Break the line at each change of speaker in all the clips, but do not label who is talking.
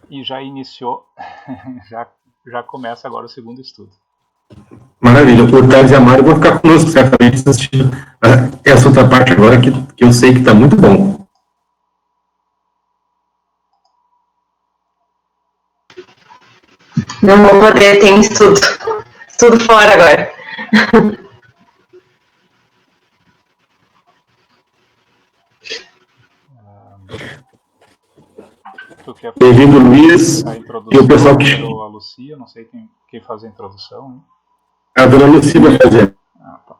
E já iniciou, já, já começa agora o segundo estudo.
Maravilha. O Thales e a Mari vão ficar conosco certamente assistindo essa outra parte agora que eu sei que está muito bom.
Não vou poder, tem estudo. Estudo fora agora.
Tu quer fazer
Bem-vindo, Luiz,
a
e o
introdução
pessoal que...
ou a Lucia? Não sei quem faz a introdução. Hein?
A dona Lucia vai fazer.
Ah, tá.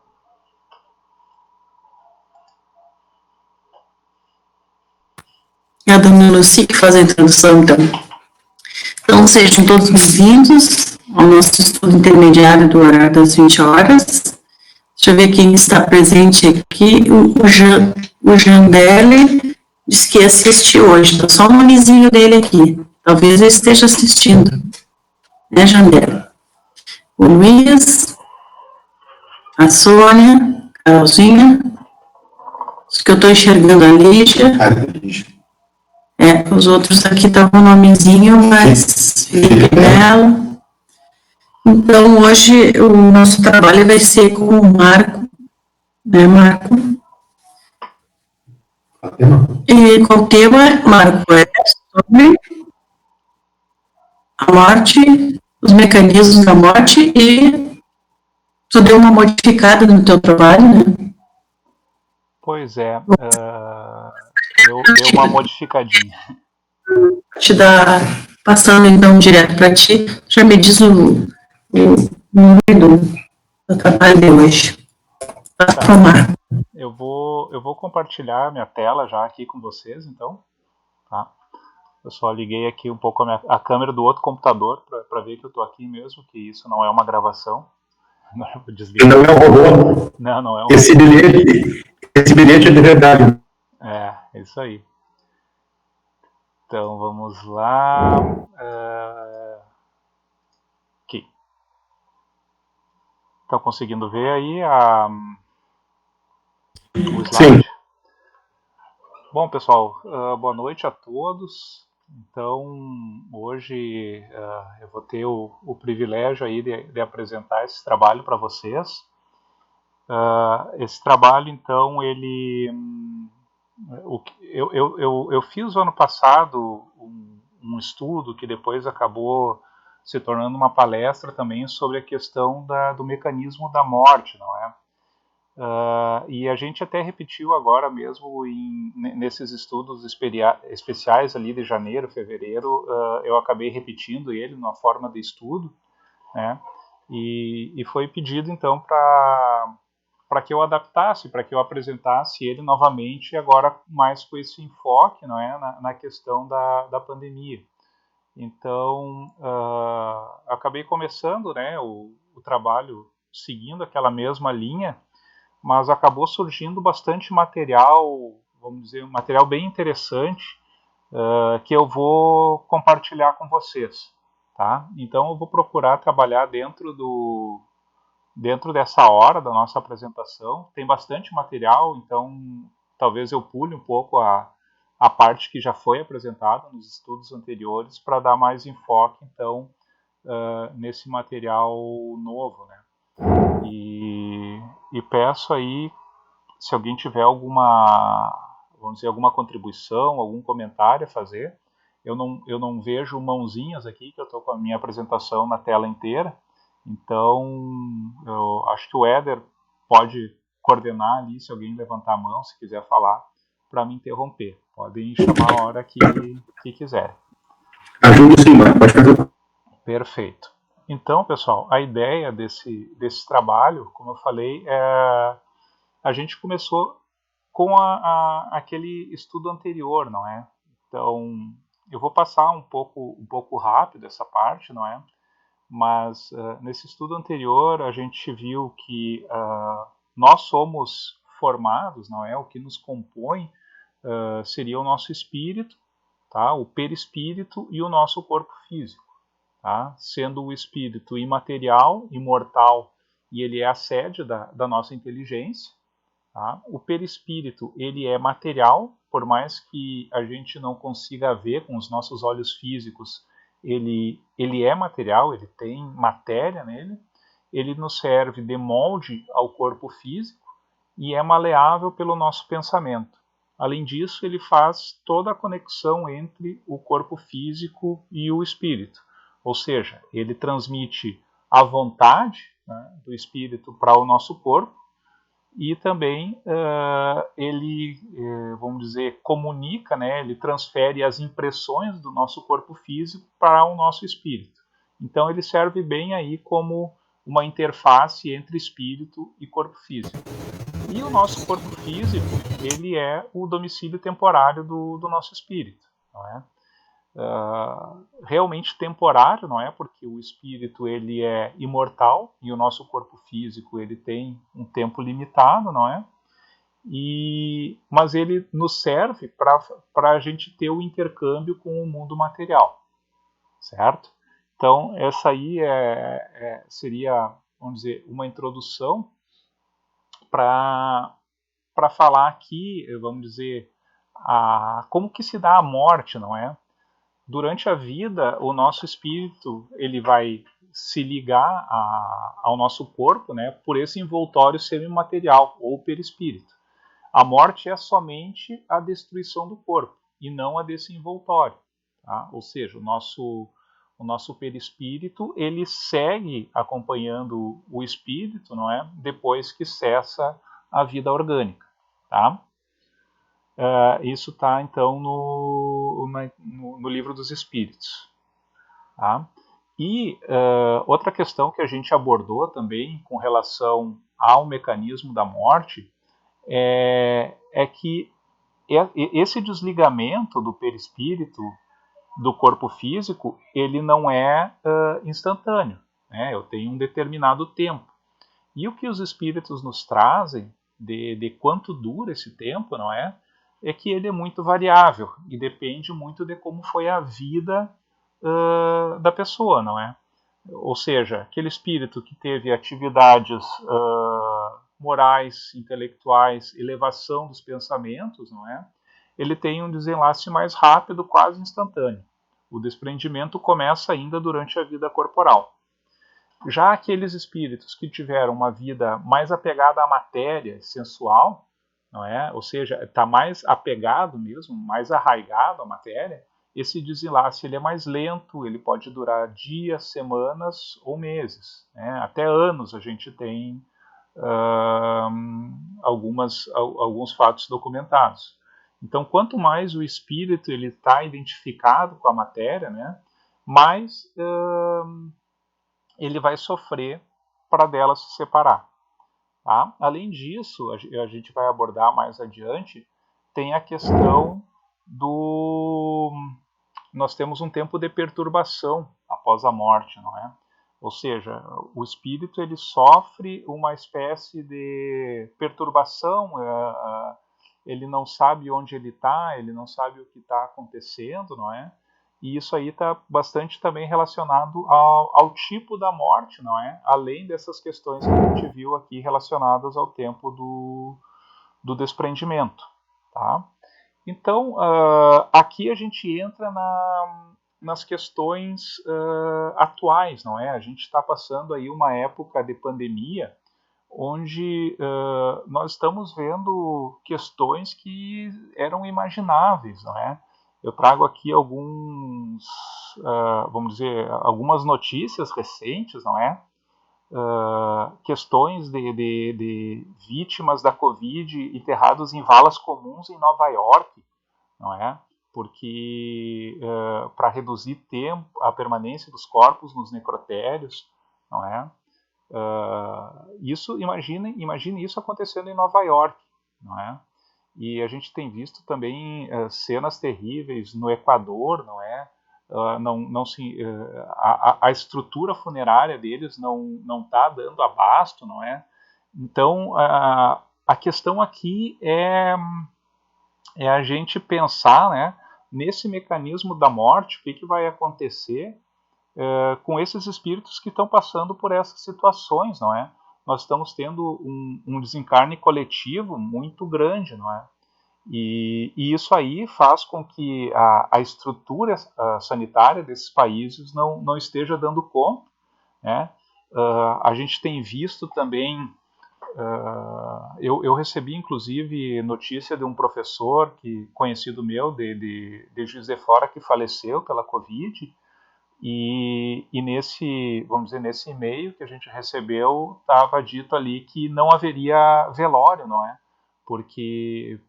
É a dona Lucia que faz a introdução, então. Então, sejam todos bem-vindos ao nosso estudo intermediário do horário das 20 horas. Deixa eu ver quem está presente aqui. O Jandelli disse que ia assistir hoje. Está só o nomezinho dele aqui. Talvez ele esteja assistindo. Né, Jandelli? O Luiz, a Sônia, a Carolzinha, os que eu estou enxergando, a Lígia. Os outros aqui estavam o nomezinho, mas Felipe Melo. Então, hoje o nosso trabalho vai ser com o Marco, né, Marco? E qual o tema, Marco? É sobre a morte, os mecanismos da morte, e tu deu uma modificada no teu trabalho, né?
Pois é, deu uma modificadinha.
Te dar, passando então direto para ti, já me diz o número do trabalho de hoje.
Tá.
Marco.
Eu vou compartilhar minha tela já aqui com vocês, então. Tá? Eu só liguei aqui um pouco a câmera do outro computador para ver que eu estou aqui mesmo, que isso não é uma gravação.
Não é um robô.
Não é um
esse
robô.
Esse bilhete é de verdade.
É isso aí. Então vamos lá. Aqui. Estão conseguindo ver aí o slide? Sim. Bom, pessoal, boa noite a todos. Então, hoje eu vou ter o privilégio aí de apresentar esse trabalho para vocês. Esse trabalho, então, ele... Eu fiz ano passado um estudo que depois acabou se tornando uma palestra também sobre a questão do mecanismo da morte, não é? E a gente até repetiu agora mesmo nesses estudos especiais ali de janeiro, fevereiro, eu acabei repetindo ele numa forma de estudo, né? E foi pedido então para que eu adaptasse, para que eu apresentasse ele novamente, agora mais com esse enfoque, não é, na questão da pandemia. Então, acabei começando, né, o trabalho seguindo aquela mesma linha, mas acabou surgindo bastante material, vamos dizer, um material bem interessante, que eu vou compartilhar com vocês, tá? Então eu vou procurar trabalhar dentro dessa hora da nossa apresentação. Tem bastante material, então talvez eu pule um pouco a parte que já foi apresentada nos estudos anteriores para dar mais enfoque, então, nesse material novo, né? E peço aí, se alguém tiver vamos dizer, alguma contribuição, algum comentário a fazer. Eu não vejo mãozinhas aqui, que eu estou com a minha apresentação na tela inteira. Então, eu acho que o Éder pode coordenar ali, se alguém levantar a mão, se quiser falar, para me interromper. Podem chamar a hora que quiserem.
Ajudo sim, Marco, pode fazer.
Perfeito. Então, pessoal, a ideia desse trabalho, como eu falei, a gente começou com aquele estudo anterior, não é? Então, eu vou passar um pouco rápido essa parte, não é? Mas nesse estudo anterior a gente viu que nós somos formados, não é? O que nos compõe seria o nosso espírito, tá? O perispírito e o nosso corpo físico. Tá? Sendo o espírito imaterial, imortal, e ele é a sede da nossa inteligência. Tá? O perispírito ele é material, por mais que a gente não consiga ver com os nossos olhos físicos, ele é material, ele tem matéria nele, ele nos serve de molde ao corpo físico e é maleável pelo nosso pensamento. Além disso, ele faz toda a conexão entre o corpo físico e o espírito. Ou seja, ele transmite a vontade, né, do espírito para o nosso corpo e também ele, vamos dizer, comunica, né, ele transfere as impressões do nosso corpo físico para o nosso espírito. Então ele serve bem aí como uma interface entre espírito e corpo físico. E o nosso corpo físico, ele é o domicílio temporário do nosso espírito, não é? Realmente temporário, não é? Porque o espírito ele é imortal e o nosso corpo físico ele tem um tempo limitado, não é? Mas ele nos serve para a gente ter o intercâmbio com o mundo material, certo? Então essa aí seria, vamos dizer, uma introdução para falar aqui, vamos dizer, como que se dá a morte, não é? Durante a vida, o nosso espírito ele vai se ligar ao nosso corpo, né, por esse envoltório semimaterial ou perispírito. A morte é somente a destruição do corpo e não a desse envoltório. Tá? Ou seja, o nosso perispírito ele segue acompanhando o espírito, não é? Depois que cessa a vida orgânica. Tá? Isso está, então, no Livro dos Espíritos. Tá? E outra questão que a gente abordou também com relação ao mecanismo da morte é que esse desligamento do perispírito do corpo físico, ele não é instantâneo. Né? Eu tenho um determinado tempo. E o que os espíritos nos trazem de quanto dura esse tempo, não é? É que ele é muito variável e depende muito de como foi a vida da pessoa, não é? Ou seja, aquele espírito que teve atividades morais, intelectuais, elevação dos pensamentos, não é? Ele tem um desenlace mais rápido, quase instantâneo. O desprendimento começa ainda durante a vida corporal. Já aqueles espíritos que tiveram uma vida mais apegada à matéria sensual, não é? Ou seja, está mais apegado mesmo, mais arraigado à matéria, esse desenlace ele é mais lento, ele pode durar dias, semanas ou meses. Né? Até anos a gente tem alguns fatos documentados. Então, quanto mais o espírito ele está identificado com a matéria, né, mais ele vai sofrer para dela se separar. Tá? Além disso, a gente vai abordar mais adiante, tem a questão nós temos um tempo de perturbação após a morte, não é? Ou seja, o espírito ele sofre uma espécie de perturbação, ele não sabe onde ele está, ele não sabe o que está acontecendo, não é? E isso aí está bastante também relacionado ao tipo da morte, não é? Além dessas questões que a gente viu aqui relacionadas ao tempo do desprendimento, tá? Então, aqui a gente entra nas questões atuais, não é? A gente está passando aí uma época de pandemia onde nós estamos vendo questões que eram imagináveis, não é? Eu trago aqui vamos dizer, algumas notícias recentes, não é? Questões de vítimas da Covid enterrados em valas comuns em Nova York, não é? Porque para reduzir a permanência dos corpos nos necrotérios, não é? Imagine isso acontecendo em Nova York, não é? E a gente tem visto também cenas terríveis no Equador, não é? A estrutura funerária deles não está dando abasto, não é? Então a questão aqui é a gente pensar, né, nesse mecanismo da morte, o que vai acontecer com esses espíritos que estão passando por essas situações, não é? Nós estamos tendo um desencarne coletivo muito grande, não é? E isso aí faz com que a estrutura sanitária desses países não esteja dando conta, né? A gente tem visto também, eu recebi inclusive notícia de um professor conhecido meu de Juiz de Fora, que faleceu pela Covid, e nesse, vamos dizer, nesse e-mail que a gente recebeu, estava dito ali que não haveria velório, não é? Porque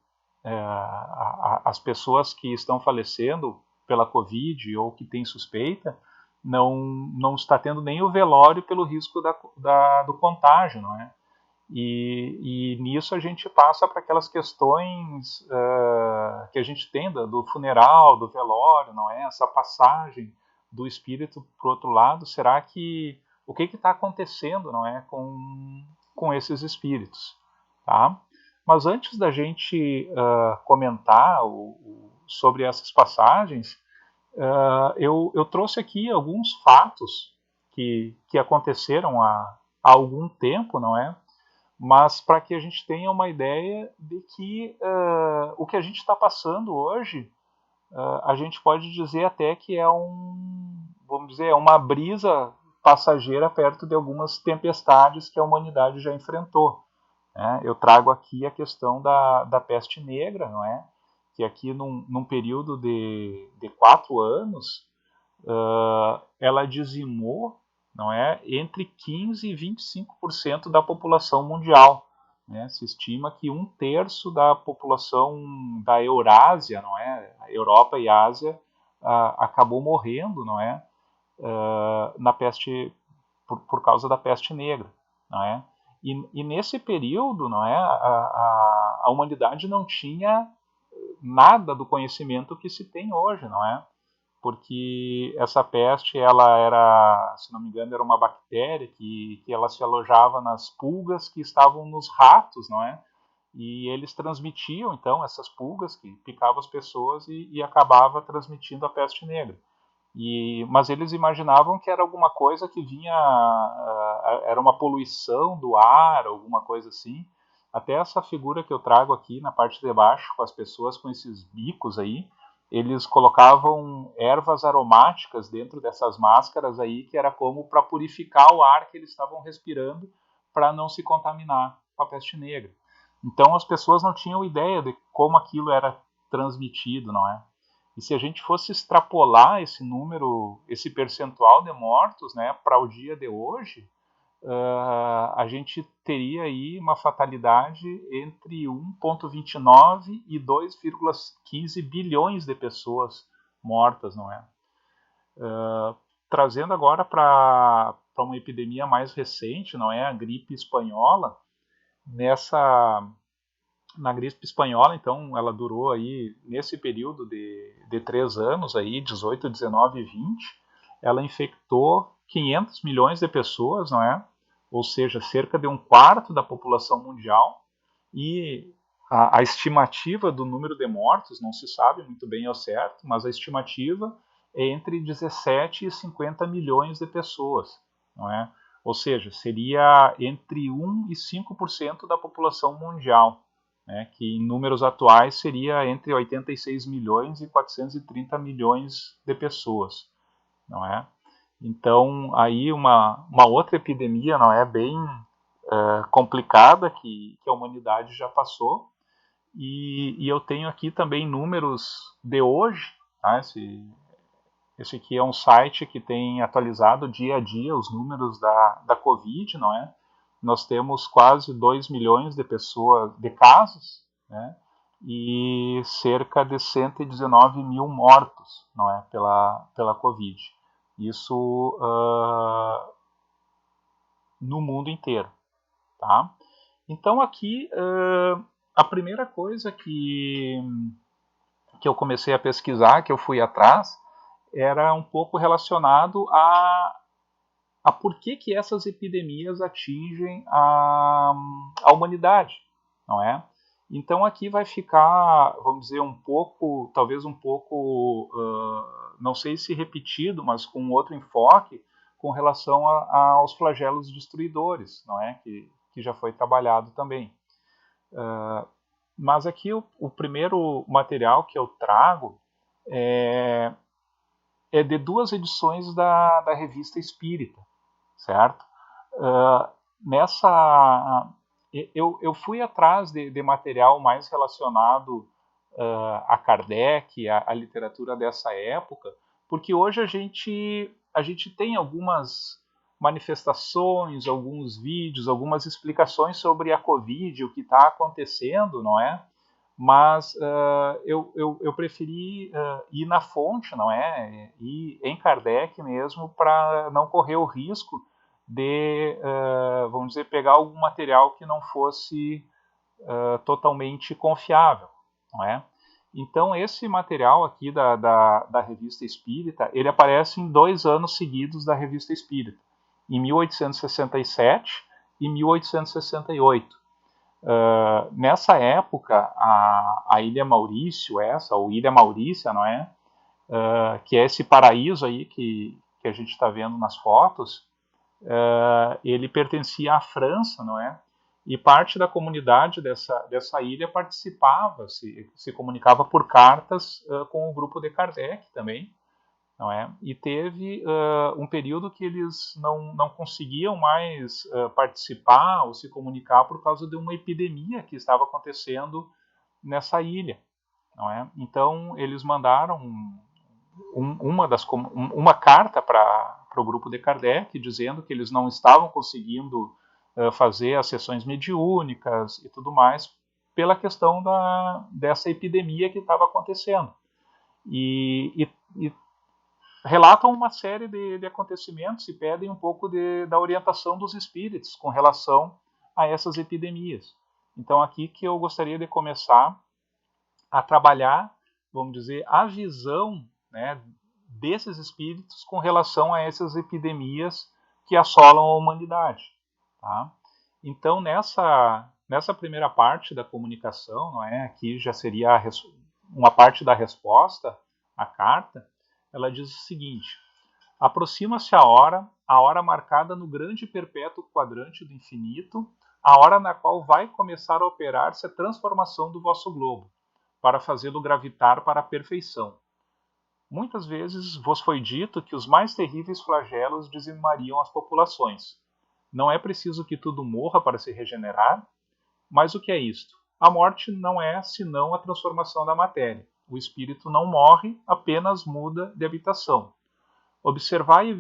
as pessoas que estão falecendo pela Covid ou que têm suspeita, não está tendo nem o velório pelo risco do contágio, não é? E nisso a gente passa para aquelas questões que a gente tem do funeral, do velório, não é? Essa passagem do espírito para o outro lado. Será que o que está acontecendo, não é, com esses espíritos, tá? Mas antes da gente comentar sobre essas passagens, eu trouxe aqui alguns fatos que aconteceram há algum tempo, não é? Mas para que a gente tenha uma ideia de que o que a gente está passando hoje, a gente pode dizer até que vamos dizer, é uma brisa passageira perto de algumas tempestades que a humanidade já enfrentou, né? Eu trago aqui a questão da peste negra, não é? Que aqui num período de 4 anos, ela dizimou, não é, entre 15% e 25% da população mundial, né? Se estima que 1/3 da população da Eurásia, não é, a Europa e Ásia, acabou morrendo, não é, na peste, por causa da peste negra, não é? E nesse período, não é, a humanidade não tinha nada do conhecimento que se tem hoje, não é? Porque essa peste, ela era, se não me engano, era uma bactéria que ela se alojava nas pulgas que estavam nos ratos, não é? E eles transmitiam, então, essas pulgas que picavam as pessoas e acabava transmitindo a peste negra. Mas eles imaginavam que era alguma coisa que vinha, era uma poluição do ar, alguma coisa assim. Até essa figura que eu trago aqui na parte de baixo, com as pessoas com esses bicos aí, eles colocavam ervas aromáticas dentro dessas máscaras aí, que era como para purificar o ar que eles estavam respirando, para não se contaminar com a peste negra. Então as pessoas não tinham ideia de como aquilo era transmitido, não é? E se a gente fosse extrapolar esse número, esse percentual de mortos, né, para o dia de hoje, a gente teria aí uma fatalidade entre 1,29 e 2,15 bilhões de pessoas mortas, não é? Trazendo agora para uma epidemia mais recente, não é, a gripe espanhola. Na gripe espanhola, então, ela durou aí, nesse período de 3 anos, aí, 18, 19 e 20, ela infectou 500 milhões de pessoas, não é? Ou seja, cerca de 1/4 da população mundial, e a estimativa do número de mortos, não se sabe muito bem ao certo, mas a estimativa é entre 17 e 50 milhões de pessoas, não é? Ou seja, seria entre 1 e 5% da população mundial, né, que em números atuais seria entre 86 milhões e 430 milhões de pessoas, não é? Então, aí uma outra epidemia, não é, bem complicada que a humanidade já passou, e eu tenho aqui também números de hoje, tá? Esse aqui é um site que tem atualizado dia a dia os números da Covid, não é? Nós temos quase 2 milhões de pessoas, de casos, né? E cerca de 119 mil mortos, não é? Pela Covid. Isso no mundo inteiro, tá? Então aqui a primeira coisa que eu comecei a pesquisar, que eu fui atrás, era um pouco relacionado a por que essas epidemias atingem a humanidade, não é? Então aqui vai ficar, vamos dizer, um pouco, talvez um pouco, não sei se repetido, mas com outro enfoque, com relação aos flagelos destruidores, não é? Que já foi trabalhado também. Mas aqui o primeiro material que eu trago é de 2 edições da Revista Espírita, certo? Eu fui atrás de material mais relacionado a Kardec, a literatura dessa época, porque hoje a gente tem algumas manifestações, alguns vídeos, algumas explicações sobre a Covid, o que está acontecendo, não é? Mas eu preferi ir na fonte, não é? Ir em Kardec mesmo, para não correr o risco de, vamos dizer, pegar algum material que não fosse totalmente confiável, não é? Então, esse material aqui da Revista Espírita, ele aparece em 2 anos seguidos da Revista Espírita, em 1867 e 1868. Nessa época, a Ilha Maurício, ou Ilha Maurícia, não é? Que é esse paraíso aí que a gente está vendo nas fotos, ele pertencia à França, não é? E parte da comunidade dessa ilha participava, se comunicava por cartas com o grupo de Kardec também, não é? E teve um período que eles não conseguiam mais participar ou se comunicar por causa de uma epidemia que estava acontecendo nessa ilha, não é? Então eles mandaram uma carta para o grupo de Kardec dizendo que eles não estavam conseguindo fazer as sessões mediúnicas e tudo mais pela questão dessa epidemia que estava acontecendo. E relatam uma série de acontecimentos e pedem um pouco da orientação dos espíritos com relação a essas epidemias. Então aqui que eu gostaria de começar a trabalhar, vamos dizer, a visão, né, desses espíritos com relação a essas epidemias que assolam a humanidade. Tá? Então, nessa primeira parte da comunicação, não é, aqui já seria uma parte da resposta à carta, ela diz o seguinte: aproxima-se a hora marcada no grande e perpétuo quadrante do infinito, a hora na qual vai começar a operar-se a transformação do vosso globo, para fazê-lo gravitar para a perfeição. Muitas vezes vos foi dito que os mais terríveis flagelos dizimariam as populações. Não é preciso que tudo morra para se regenerar? Mas o que é isto? A morte não é senão a transformação da matéria. O espírito não morre, apenas muda de habitação. Observai e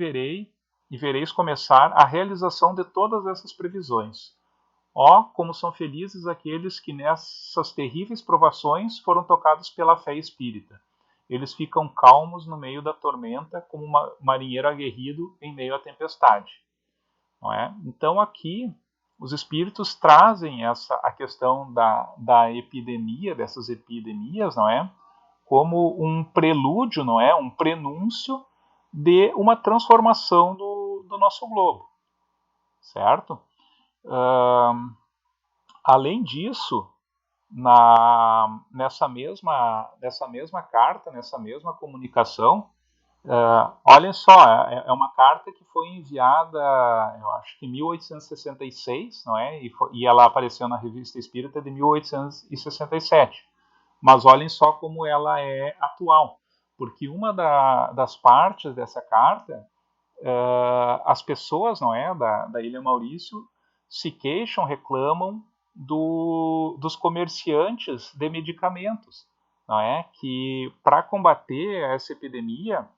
vereis começar a realização de todas essas previsões. Ó, como são felizes aqueles que nessas terríveis provações foram tocados pela fé espírita. Eles ficam calmos no meio da tormenta, como um marinheiro aguerrido em meio à tempestade. Não é? Então aqui os espíritos trazem a questão da epidemia, dessas epidemias, não é? Como um prelúdio, não é? Um prenúncio de uma transformação do nosso globo, certo? Além disso, nessa mesma carta, nessa mesma comunicação, olhem só, é uma carta que foi enviada, eu acho que em 1866, não é? E ela apareceu na Revista Espírita de 1867. Mas olhem só como ela é atual, porque uma das partes dessa carta, as pessoas, não é, da Ilha Maurício se queixam, reclamam dos comerciantes de medicamentos, não é? Que para combater essa epidemia,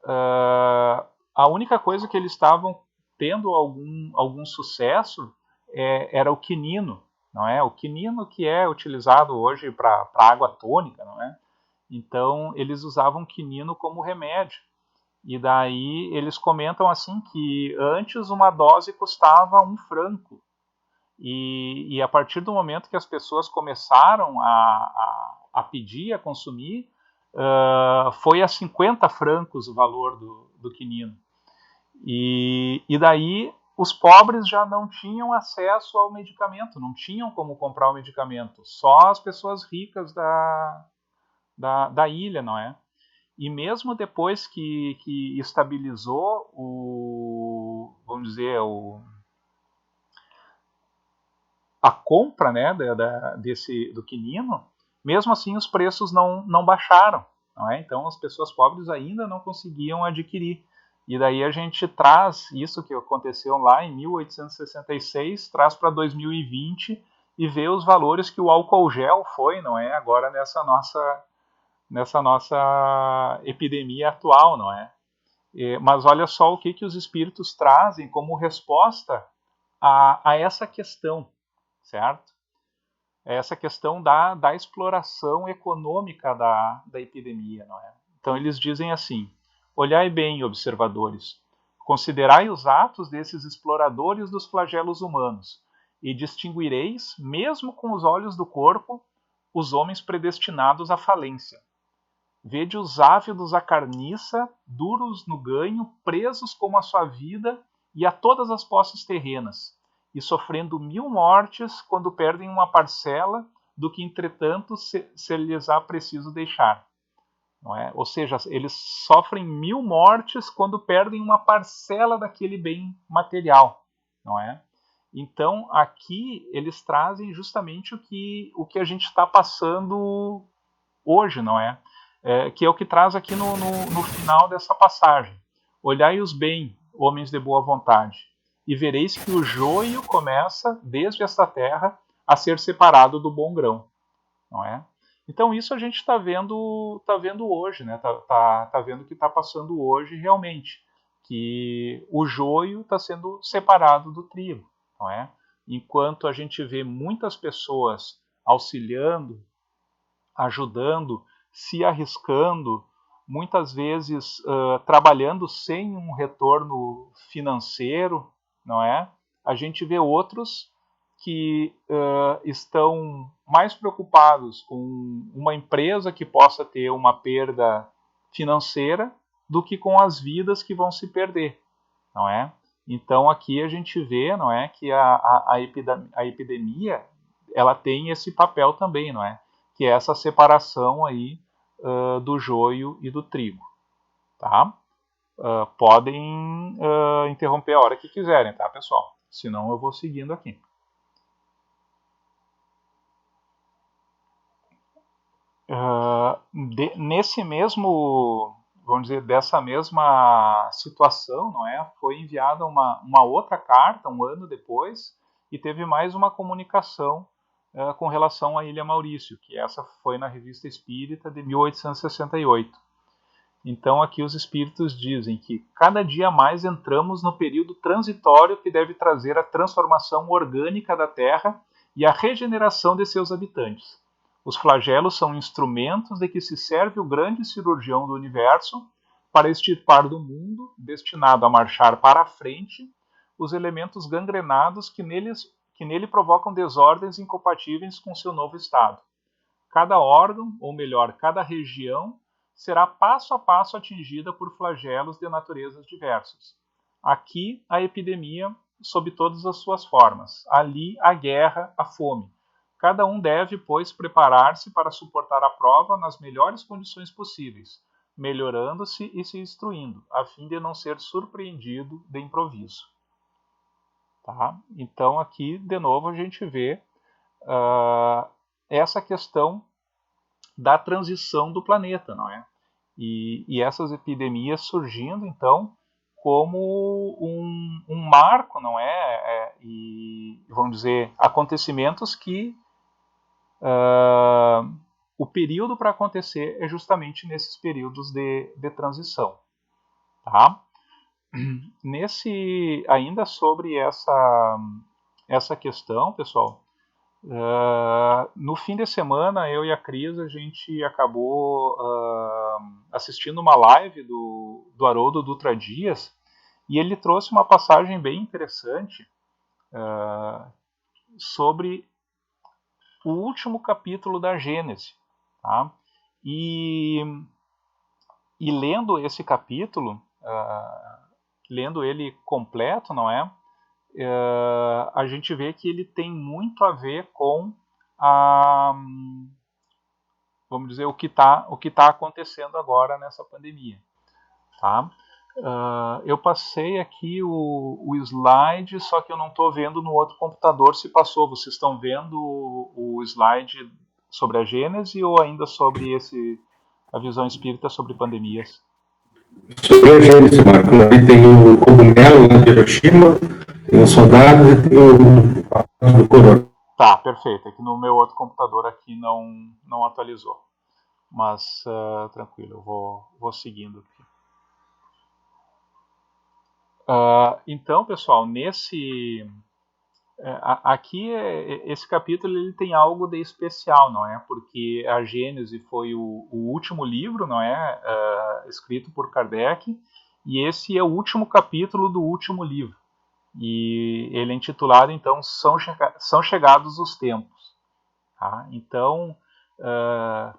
a única coisa que eles estavam tendo algum sucesso era o quinino, não é? O quinino que é utilizado hoje para água tônica, não é? Então eles usavam quinino como remédio. E daí eles comentam assim que antes uma dose custava R$1. E a partir do momento que as pessoas começaram a pedir, a consumir, foi a R$50 o valor do quinino. E daí os pobres já não tinham acesso ao medicamento, não tinham como comprar o medicamento. Só as pessoas ricas da ilha, não é? E mesmo depois que estabilizou vamos dizer, a compra, né, do quinino, mesmo assim os preços não baixaram. Não é? Então as pessoas pobres ainda não conseguiam adquirir. E daí a gente traz isso que aconteceu lá em 1866, traz para 2020 e vê os valores que o álcool gel foi, não é? Agora nessa nossa epidemia atual, não é? Mas olha só o que os espíritos trazem como resposta a essa questão, certo? Essa questão da exploração econômica da epidemia, não é? Então eles dizem assim: olhai bem, observadores, considerai os atos desses exploradores dos flagelos humanos, e distinguireis, mesmo com os olhos do corpo, os homens predestinados à falência. Vede os ávidos à carniça, duros no ganho, presos como a sua vida e a todas as posses terrenas, e sofrendo 1000 mortes quando perdem uma parcela do que, entretanto, se lhes há preciso deixar. Não é? Ou seja, eles sofrem 1000 mortes quando perdem uma parcela daquele bem material. Não é? Então, aqui eles trazem justamente o que a gente está passando hoje, não é? Que é o que traz aqui no final dessa passagem. Olhai-os bem, homens de boa vontade, e vereis que o joio começa, desde esta terra, a ser separado do bom grão. Não é? Então isso a gente está vendo hoje, né? Tá vendo o que está passando hoje realmente, que o joio está sendo separado do trigo, não é? Enquanto a gente vê muitas pessoas auxiliando, ajudando, se arriscando, muitas vezes trabalhando sem um retorno financeiro, não é? A gente vê outros que estão mais preocupados com uma empresa que possa ter uma perda financeira do que com as vidas que vão se perder, não é? Então aqui a gente vê, não é, que a epidemia ela tem esse papel também, não é? Que é essa separação aí do joio e do trigo, tá? Podem interromper a hora que quiserem, tá, pessoal? Senão eu vou seguindo aqui. Nesse mesmo, vamos dizer, dessa mesma situação, não é? Foi enviada uma outra carta um ano depois e teve mais uma comunicação com relação à Ilha Maurício, que essa foi na Revista Espírita de 1868. Então aqui os espíritos dizem que cada dia mais entramos no período transitório que deve trazer a transformação orgânica da Terra e a regeneração de seus habitantes. Os flagelos são instrumentos de que se serve o grande cirurgião do universo para extirpar do mundo, destinado a marchar para a frente, os elementos gangrenados que nele provocam desordens incompatíveis com seu novo estado. Cada órgão, ou melhor, cada região, será passo a passo atingida por flagelos de naturezas diversas. Aqui, a epidemia sob todas as suas formas. Ali, a guerra, a fome. Cada um deve, pois, preparar-se para suportar a prova nas melhores condições possíveis, melhorando-se e se instruindo, a fim de não ser surpreendido de improviso. Tá? Então, aqui, de novo, a gente vê essa questão da transição do planeta, não é? E essas epidemias surgindo, então, como um marco, não é? E, vamos dizer, acontecimentos que o período para acontecer é justamente nesses períodos de transição, tá? Ainda sobre essa questão, pessoal, no fim de semana, eu e a Cris, a gente acabou assistindo uma live do Haroldo Dutra Dias, e ele trouxe uma passagem bem interessante sobre o último capítulo da Gênese. Tá? E lendo esse capítulo, lendo ele completo, não é? A gente vê que ele tem muito a ver com vamos dizer, o que tá acontecendo agora nessa pandemia. Tá? Eu passei aqui o slide, só que eu não estou vendo no outro computador se passou. Vocês estão vendo o slide sobre a Gênese ou ainda sobre a visão espírita sobre pandemias?
Sobre a Gênesis, Marco, aí tem o cogumelo lá de Hiroshima, tem os soldados e tem o do corona.
Tá, perfeito. É que no meu outro computador aqui não atualizou. Mas tranquilo, eu vou seguindo aqui. Então, pessoal, aqui esse capítulo ele tem algo de especial, não é? Porque a Gênese foi o último livro, não é, escrito por Kardec, e esse é o último capítulo do último livro. E ele é intitulado, então, São Chegados os Tempos. Tá? Então,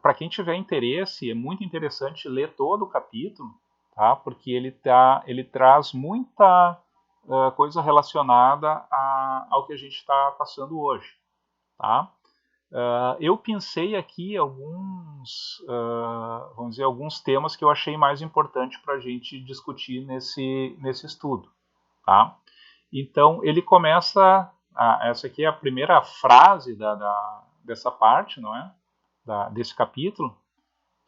para quem tiver interesse, é muito interessante ler todo o capítulo, tá? Porque ele traz muita coisa relacionada ao que a gente está passando hoje. Tá? Eu pensei aqui alguns temas que eu achei mais importante para a gente discutir nesse estudo. Tá? Então, ele começa, essa aqui é a primeira frase dessa parte, não é? Desse capítulo,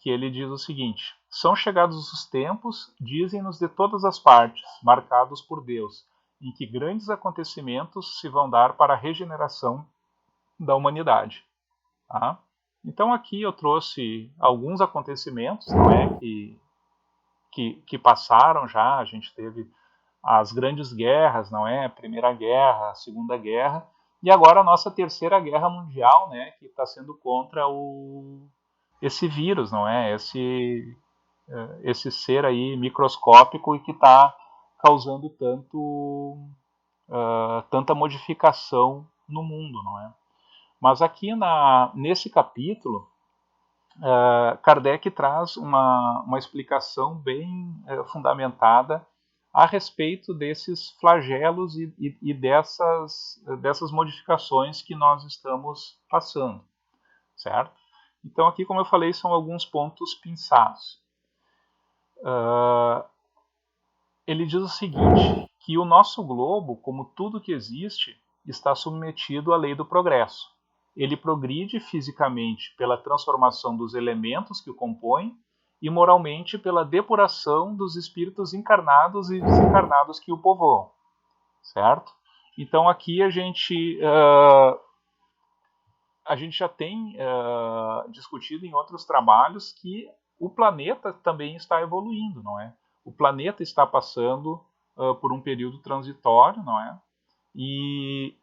que ele diz o seguinte: são chegados os tempos, dizem-nos de todas as partes, marcados por Deus, em que grandes acontecimentos se vão dar para a regeneração da humanidade. Tá? Então aqui eu trouxe alguns acontecimentos, não é, que passaram já. A gente teve as grandes guerras, não é? A Primeira Guerra, a Segunda Guerra, e agora a nossa Terceira Guerra Mundial, né, que está sendo contra esse vírus, não é? Esse ser aí microscópico e que está causando tanta modificação no mundo, não é? Mas aqui nesse capítulo, Kardec traz uma explicação bem fundamentada a respeito desses flagelos e dessas modificações que nós estamos passando, certo? Então aqui, como eu falei, são alguns pontos pinçados. Ele diz o seguinte, que o nosso globo, como tudo que existe, está submetido à lei do progresso. Ele progride fisicamente pela transformação dos elementos que o compõem e moralmente pela depuração dos espíritos encarnados e desencarnados que o povoam, certo? Então aqui a gente já tem discutido em outros trabalhos que o planeta também está evoluindo, não é? O planeta está passando por um período transitório, não é? E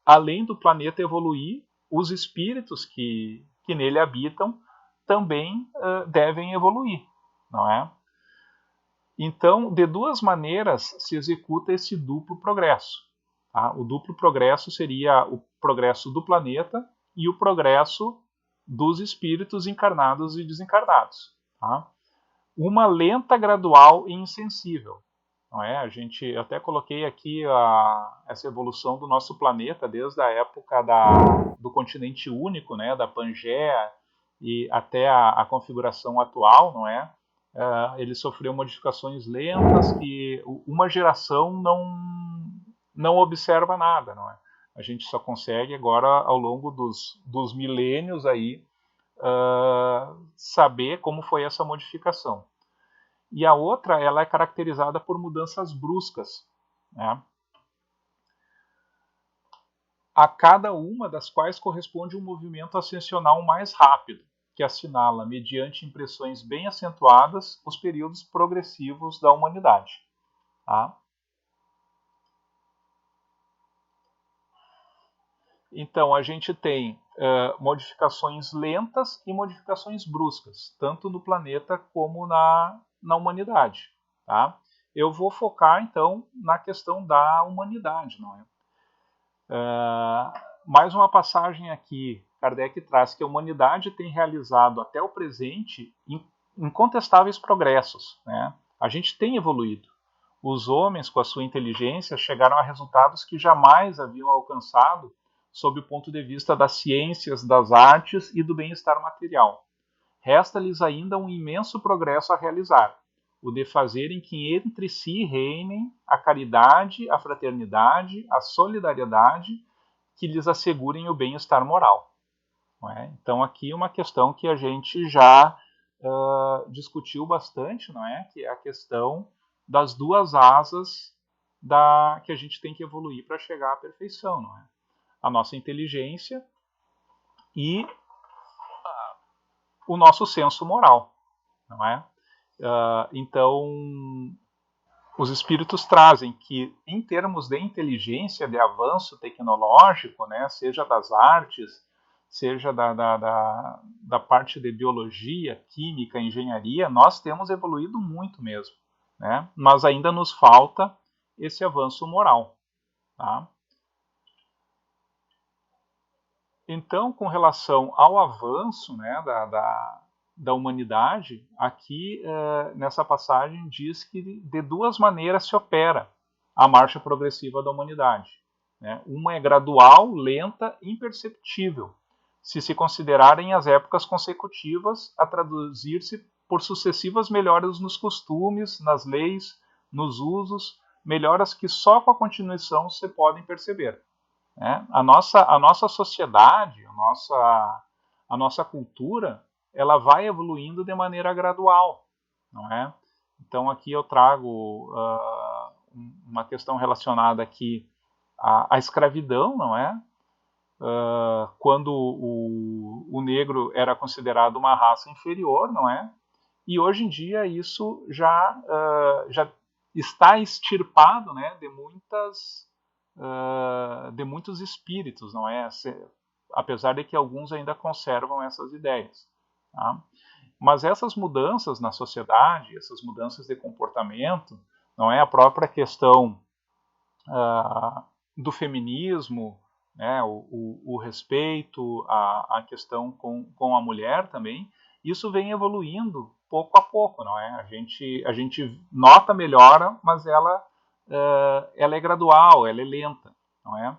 além do planeta evoluir, os espíritos que nele habitam também devem evoluir, não é? Então, de duas maneiras se executa esse duplo progresso. Tá? O duplo progresso seria o progresso do planeta e o progresso dos espíritos encarnados e desencarnados. Tá? Uma lenta, gradual e insensível. Não é? Eu até coloquei aqui essa evolução do nosso planeta desde a época do continente único, né, da Pangeia, e até a configuração atual, não é? Ele sofreu modificações lentas que uma geração não observa nada, não é? A gente só consegue agora, ao longo dos milênios aí, saber como foi essa modificação. E a outra, ela é caracterizada por mudanças bruscas, né? A cada uma das quais corresponde um movimento ascensional mais rápido, que assinala, mediante impressões bem acentuadas, os períodos progressivos da humanidade. Tá? Então, a gente tem modificações lentas e modificações bruscas, tanto no planeta como na humanidade. Tá? Eu vou focar, então, na questão da humanidade. Não é? Mais uma passagem aqui, Kardec traz que a humanidade tem realizado até o presente incontestáveis progressos. Né? A gente tem evoluído. Os homens, com a sua inteligência, chegaram a resultados que jamais haviam alcançado sob o ponto de vista das ciências, das artes e do bem-estar material. Resta-lhes ainda um imenso progresso a realizar, o de fazerem que entre si reinem a caridade, a fraternidade, a solidariedade, que lhes assegurem o bem-estar moral. Não é? Então aqui uma questão que a gente já discutiu bastante, não é? Que é a questão das duas asas que a gente tem que evoluir para chegar à perfeição, não é? A nossa inteligência e o nosso senso moral, não é? Então, os espíritos trazem que, em termos de inteligência, de avanço tecnológico, né, seja das artes, seja da parte de biologia, química, engenharia, nós temos evoluído muito mesmo, né? Mas ainda nos falta esse avanço moral, tá? Então, com relação ao avanço, né, da humanidade, aqui nessa passagem diz que de duas maneiras se opera a marcha progressiva da humanidade, né? Uma é gradual, lenta, imperceptível, se considerarem as épocas consecutivas a traduzir-se por sucessivas melhoras nos costumes, nas leis, nos usos, melhoras que só com a continuação se podem perceber. Né? A nossa sociedade, a nossa cultura, ela vai evoluindo de maneira gradual, não é? Então aqui eu trago uma questão relacionada aqui à escravidão, não é? Quando o negro era considerado uma raça inferior, não é? E hoje em dia isso já está extirpado, né, de muitos espíritos, não é? Apesar de que alguns ainda conservam essas ideias. Tá? Mas essas mudanças na sociedade, essas mudanças de comportamento, não é? A própria questão do feminismo, né? O respeito, a questão com a mulher também, isso vem evoluindo pouco a pouco, não é? A gente nota a melhora, mas ela é gradual, ela é lenta, não é?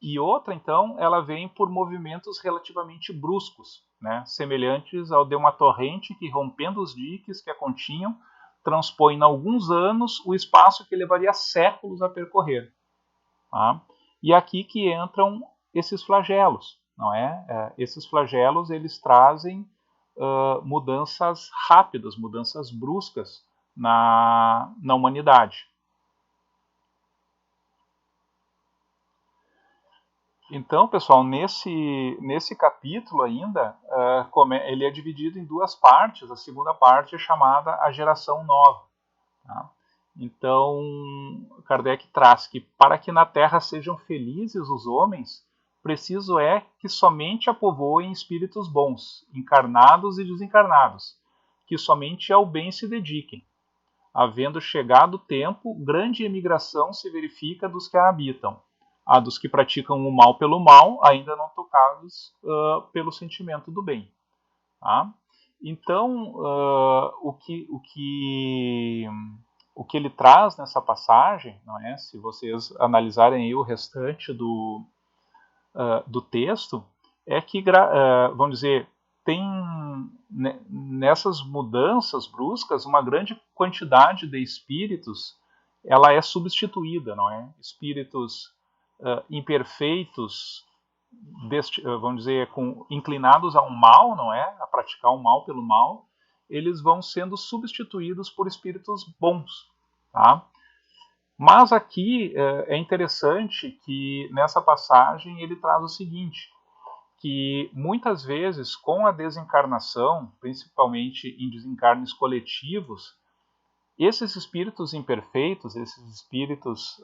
E outra, então, ela vem por movimentos relativamente bruscos, né? Semelhantes ao de uma torrente que, rompendo os diques que a continham, transpõe em alguns anos o espaço que levaria séculos a percorrer. Tá? E aqui que entram esses flagelos, não é? Esses flagelos, eles trazem mudanças rápidas, mudanças bruscas na humanidade. Então, pessoal, nesse capítulo ainda, ele é dividido em duas partes. A segunda parte é chamada a geração nova. Tá? Então, Kardec traz que para que na Terra sejam felizes os homens, preciso é que somente a povoem espíritos bons, encarnados e desencarnados, que somente ao bem se dediquem. Havendo chegado o tempo, grande emigração se verifica dos que a habitam, a dos que praticam o mal pelo mal, ainda não tocados pelo sentimento do bem. Tá? Então, o que ele traz nessa passagem, não é? Se vocês analisarem aí o restante do texto, é que, vamos dizer, tem nessas mudanças bruscas uma grande quantidade de espíritos, ela é substituída, não é? Espíritos imperfeitos, vamos dizer, inclinados ao mal, não é? A praticar o mal pelo mal, eles vão sendo substituídos por espíritos bons, tá? Mas aqui é interessante que nessa passagem ele traz o seguinte, que muitas vezes com a desencarnação, principalmente em desencarnes coletivos, esses espíritos imperfeitos, esses espíritos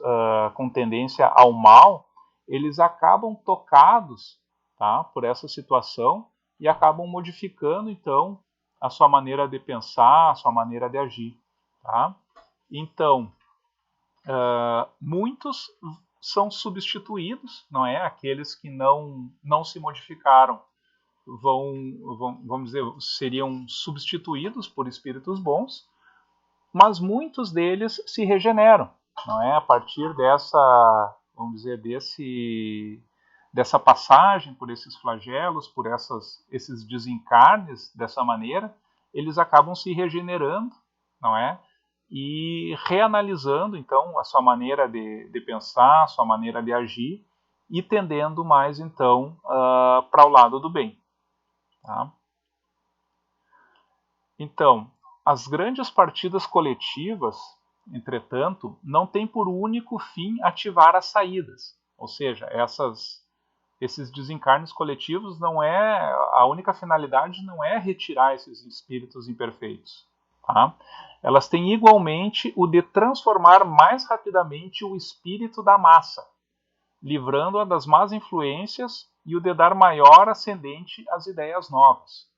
com tendência ao mal, eles acabam tocados, tá, por essa situação e acabam modificando, então, a sua maneira de pensar, a sua maneira de agir. Tá? Então, muitos são substituídos, não é? Aqueles que não se modificaram vamos dizer, seriam substituídos por espíritos bons, mas muitos deles se regeneram, não é? A partir dessa, vamos dizer, dessa passagem por esses flagelos, por esses desencarnes dessa maneira, eles acabam se regenerando, não é? e reanalisando, então, a sua maneira de pensar, a sua maneira de agir, e tendendo mais, então, para o lado do bem. Tá? Então, as grandes partidas coletivas, entretanto, não têm por único fim ativar as saídas. Ou seja, esses desencarnes coletivos não é, a única finalidade não é retirar esses espíritos imperfeitos. Tá? Elas têm igualmente o de transformar mais rapidamente o espírito da massa, livrando-a das más influências e o de dar maior ascendente às ideias novas.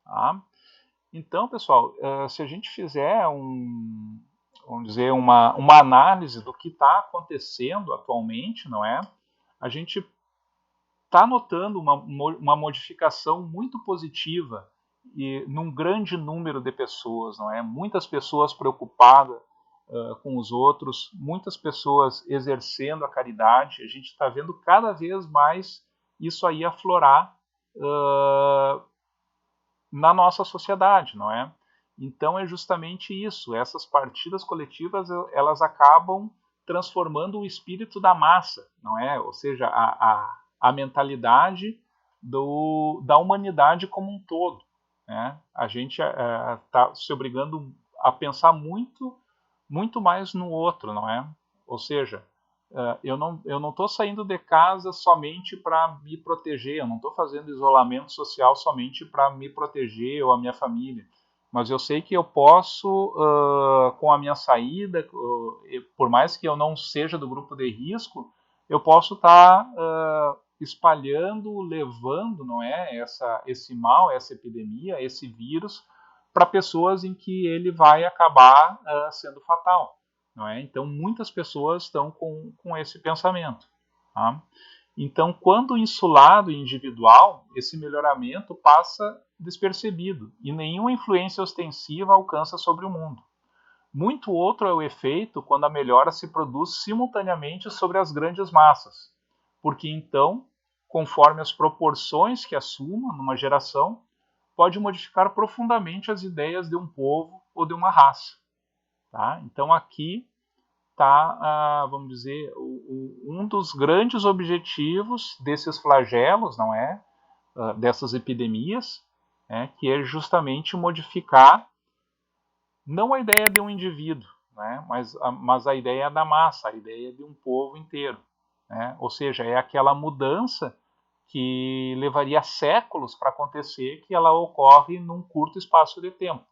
Tá? Então, pessoal, se a gente fizer vamos dizer, uma análise do que está acontecendo atualmente, não é? A gente está notando uma modificação muito positiva e num grande número de pessoas, não é? Muitas pessoas preocupadas com os outros, muitas pessoas exercendo a caridade. A gente está vendo cada vez mais isso aí aflorar na nossa sociedade, não é? Então é justamente isso, essas partidas coletivas, elas acabam transformando o espírito da massa, não é? Ou seja, a mentalidade da humanidade como um todo, né? A gente está se obrigando a pensar muito mais no outro, não é? Ou seja, eu não estou saindo de casa somente para me proteger, eu não estou fazendo isolamento social somente para me proteger ou a minha família, mas eu sei que eu posso, com a minha saída, por mais que eu não seja do grupo de risco, eu posso estar espalhando, levando, não é, esse mal, essa epidemia, esse vírus, para pessoas em que ele vai acabar sendo fatal. Não é? Então, muitas pessoas estão com esse pensamento. Tá? Então, quando insulado e individual, esse melhoramento passa despercebido e nenhuma influência ostensiva alcança sobre o mundo. Muito outro é o efeito quando a melhora se produz simultaneamente sobre as grandes massas, porque então, conforme as proporções que assuma numa geração, pode modificar profundamente as ideias de um povo ou de uma raça. Tá? Então aqui está, vamos dizer, um dos grandes objetivos desses flagelos, não é? Dessas epidemias, que é justamente modificar não a ideia de um indivíduo, né? mas a ideia da massa, a ideia de um povo inteiro. Né? Ou seja, é aquela mudança que levaria séculos para acontecer, que ela ocorre num curto espaço de tempo.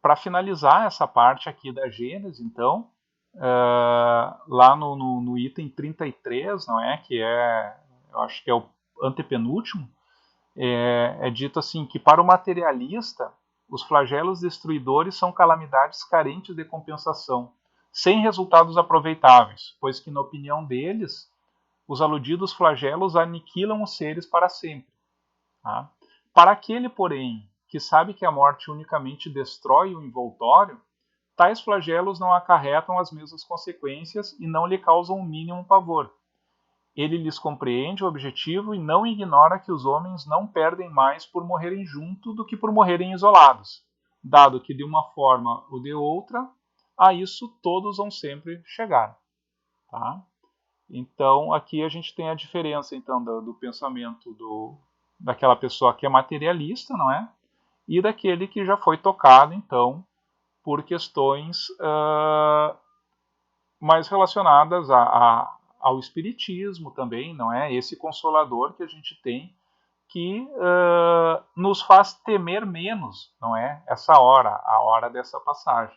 Para finalizar essa parte aqui da Gênesis, então, lá no item 33, não é, que eu acho que é o antepenúltimo, é dito assim que para o materialista, os flagelos destruidores são calamidades carentes de compensação, sem resultados aproveitáveis, pois que, na opinião deles, os aludidos flagelos aniquilam os seres para sempre. Tá? Para aquele, porém, que sabe que a morte unicamente destrói o envoltório, tais flagelos não acarretam as mesmas consequências e não lhe causam o mínimo pavor. Ele lhes compreende o objetivo e não ignora que os homens não perdem mais por morrerem junto do que por morrerem isolados, dado que de uma forma ou de outra, a isso todos vão sempre chegar. Tá? Então aqui a gente tem a diferença então, do pensamento daquela pessoa que é materialista, não é? E daquele que já foi tocado, então, por questões mais relacionadas ao espiritismo também, não é? Esse consolador que a gente tem que nos faz temer menos, não é? Essa hora, a hora dessa passagem.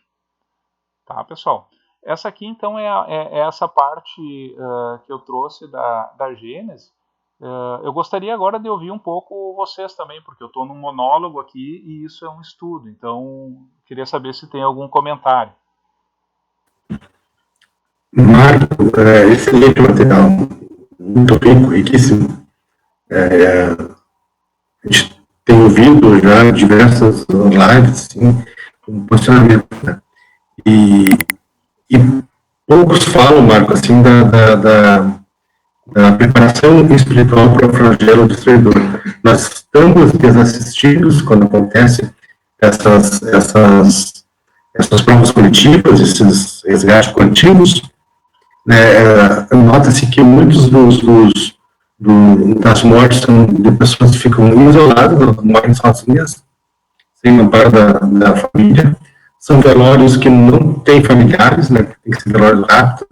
Tá, pessoal? Essa aqui, então, é essa parte que eu trouxe da Gênesis. Eu gostaria agora de ouvir um pouco vocês também, porque eu estou num monólogo aqui e isso é um estudo. Então, queria saber se tem algum comentário.
Marco, excelente material, muito rico, riquíssimo. A gente tem ouvido já diversas lives, assim, com posicionamento, né? E poucos falam, Marco, assim, da preparação espiritual para o flagelo destruidor. Nós estamos desassistidos quando acontece essas provas coletivas, esses resgates coletivos, nota-se que muitos das mortes são de pessoas que ficam isoladas, morrem sozinhas, sem o amparo da família. São velórios que não têm familiares, né, tem que ser velórios rápidos,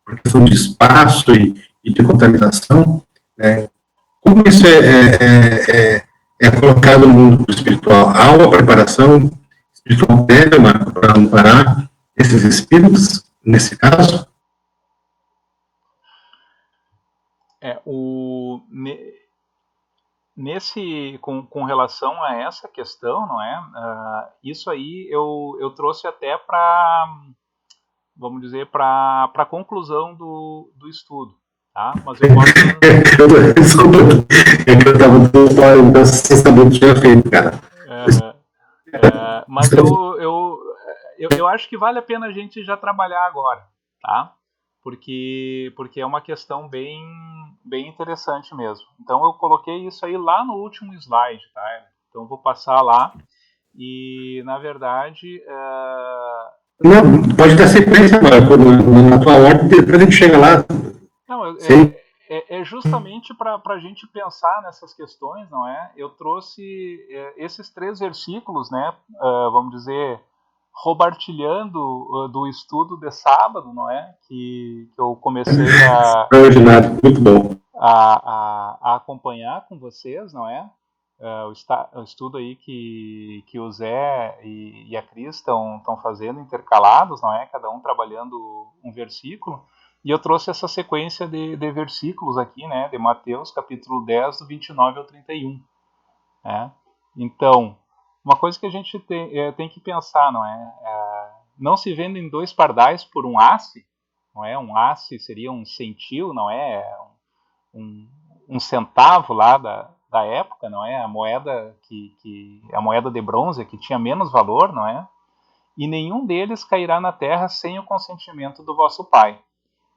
por questão de espaço e de contaminação. Né. Como isso é colocado no mundo espiritual? Há uma preparação espiritual prévia, Marco, para amparar esses espíritos, nesse caso?
Com relação a essa questão, não é? Isso aí eu trouxe até para, vamos dizer, para a conclusão do estudo, tá? Mas eu posso...
Desculpa, eu estava todo fora, então sem saber o que tinha feito, cara.
Mas eu acho que vale a pena a gente já trabalhar agora, tá? Porque é uma questão bem interessante mesmo. Então eu coloquei isso aí lá no último slide, tá? Então eu vou passar lá e, na verdade...
Não, pode dar sequência, Marco, na tua ordem, depois a gente chega lá.
Não, é justamente para a gente pensar nessas questões, não é? Eu trouxe esses 3 versículos, né? Vamos dizer, robartilhando do estudo de sábado, não é? Que eu comecei
Muito bom.
a acompanhar com vocês, não é? O estudo aí que o Zé e a Cris estão fazendo intercalados, não é? Cada um trabalhando um versículo. E eu trouxe essa sequência de versículos aqui, né? De Mateus, capítulo 10, do 29 ao 31. Né? Então, uma coisa que a gente tem que pensar, não é? Não se vendem 2 pardais por um asse, não é? Um asse seria um centil, não é? Um centavo lá da época, não é? A moeda a moeda de bronze que tinha menos valor, não é? E nenhum deles cairá na terra sem o consentimento do vosso Pai.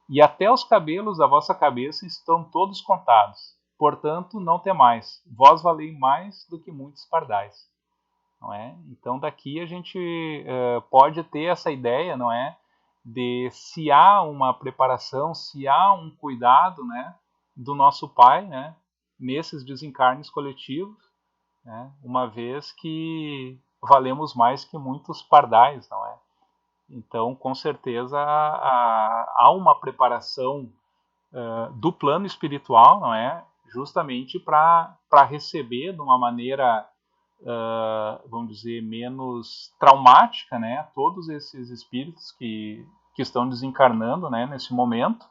E até os cabelos da vossa cabeça estão todos contados. Portanto, não temais. Vós valei mais do que muitos pardais. Não é? Então, daqui a gente pode ter essa ideia, não é? De se há uma preparação, se há um cuidado, né? Do nosso Pai, né? Nesses desencarnes coletivos, né? Uma vez que valemos mais que muitos pardais, não é? Então, com certeza, há uma preparação do plano espiritual, não é? Justamente para receber de uma maneira, vamos dizer, menos traumática, né? Todos esses espíritos que estão desencarnando, né? Nesse momento.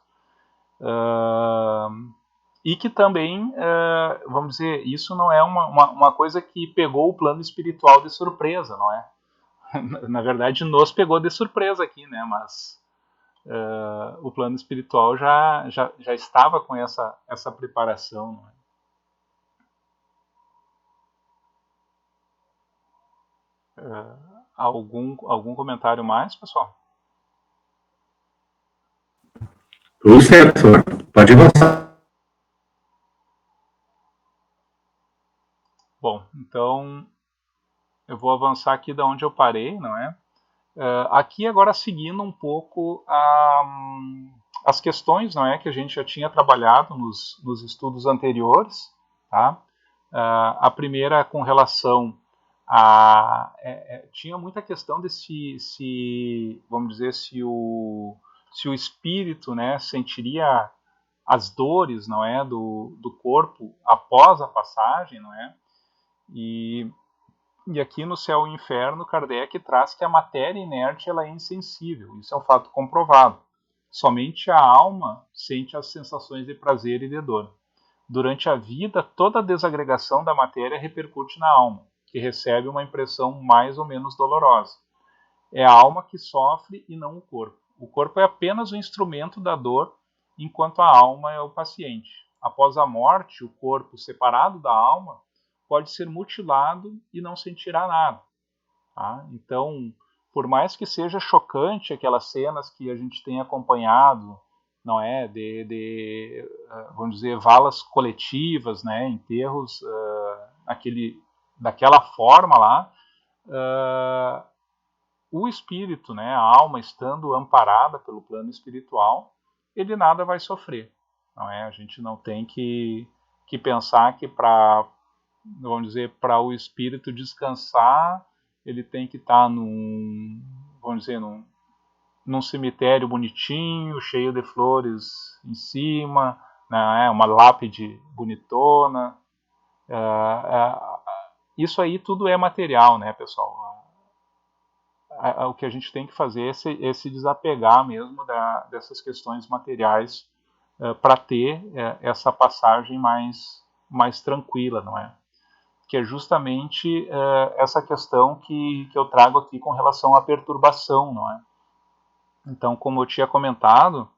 E que também, vamos dizer, isso não é uma coisa que pegou o plano espiritual de surpresa, não é? Na verdade, nos pegou de surpresa aqui, né? Mas o plano espiritual já estava com essa preparação. Não é? Algum comentário mais, pessoal?
Tudo certo, senhor. Pode avançar.
Bom, então eu vou avançar aqui da onde eu parei, não é? Aqui agora seguindo um pouco as questões, não é, que a gente já tinha trabalhado nos estudos anteriores, tá? A primeira com relação tinha muita questão de se vamos dizer, se o espírito, né, sentiria as dores, não é, do corpo após a passagem, não é? E aqui no Céu e Inferno, Kardec traz que a matéria inerte ela é insensível. Isso é um fato comprovado. Somente a alma sente as sensações de prazer e de dor. Durante a vida, toda a desagregação da matéria repercute na alma, que recebe uma impressão mais ou menos dolorosa. É a alma que sofre e não o corpo. O corpo é apenas o instrumento da dor, enquanto a alma é o paciente. Após a morte, o corpo, separado da alma, pode ser mutilado e não sentirá nada. Tá? Então, por mais que seja chocante aquelas cenas que a gente tem acompanhado, não é, vamos dizer, valas coletivas, né, enterros daquela forma lá, o espírito, né, a alma estando amparada pelo plano espiritual, ele nada vai sofrer. Não é? A gente não tem que pensar que vamos dizer, para o espírito descansar, ele tem que estar vamos dizer, num cemitério bonitinho, cheio de flores em cima, né, uma lápide bonitona. Isso aí tudo é material, né, pessoal? O que a gente tem que fazer é se desapegar mesmo dessas questões materiais para ter essa passagem mais tranquila, não é? Que é justamente essa questão que eu trago aqui com relação à perturbação, não é? Então, como eu tinha comentado,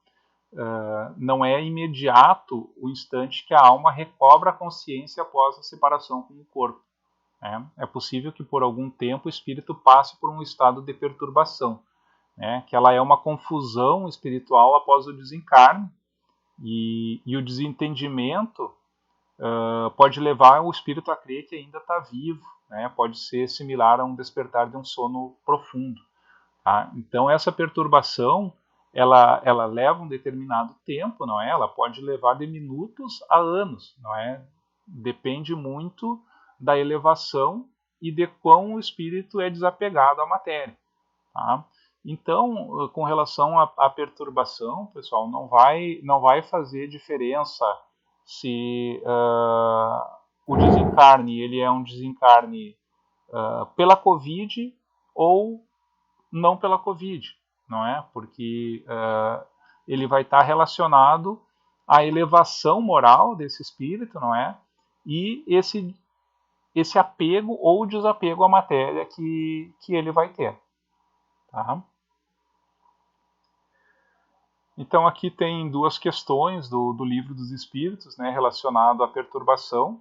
não é imediato o instante que a alma recobra a consciência após a separação com o corpo. Né? É possível que por algum tempo o espírito passe por um estado de perturbação, né? Que ela é uma confusão espiritual após o desencarne, e o desentendimento pode levar o espírito a crer que ainda está vivo, né? Pode ser similar a um despertar de um sono profundo. Tá? Então essa perturbação ela leva um determinado tempo, não é? Ela pode levar de minutos a anos, não é? Depende muito da elevação e de quão o espírito é desapegado à matéria. Tá? Então, com relação à perturbação, pessoal, não vai fazer diferença se o desencarne ele é um desencarne pela Covid ou não pela Covid, não é? Porque ele vai estar relacionado à elevação moral desse espírito, não é? E esse apego ou desapego à matéria que ele vai ter. Tá? Então aqui tem duas questões do Livro dos Espíritos, né, relacionado à perturbação.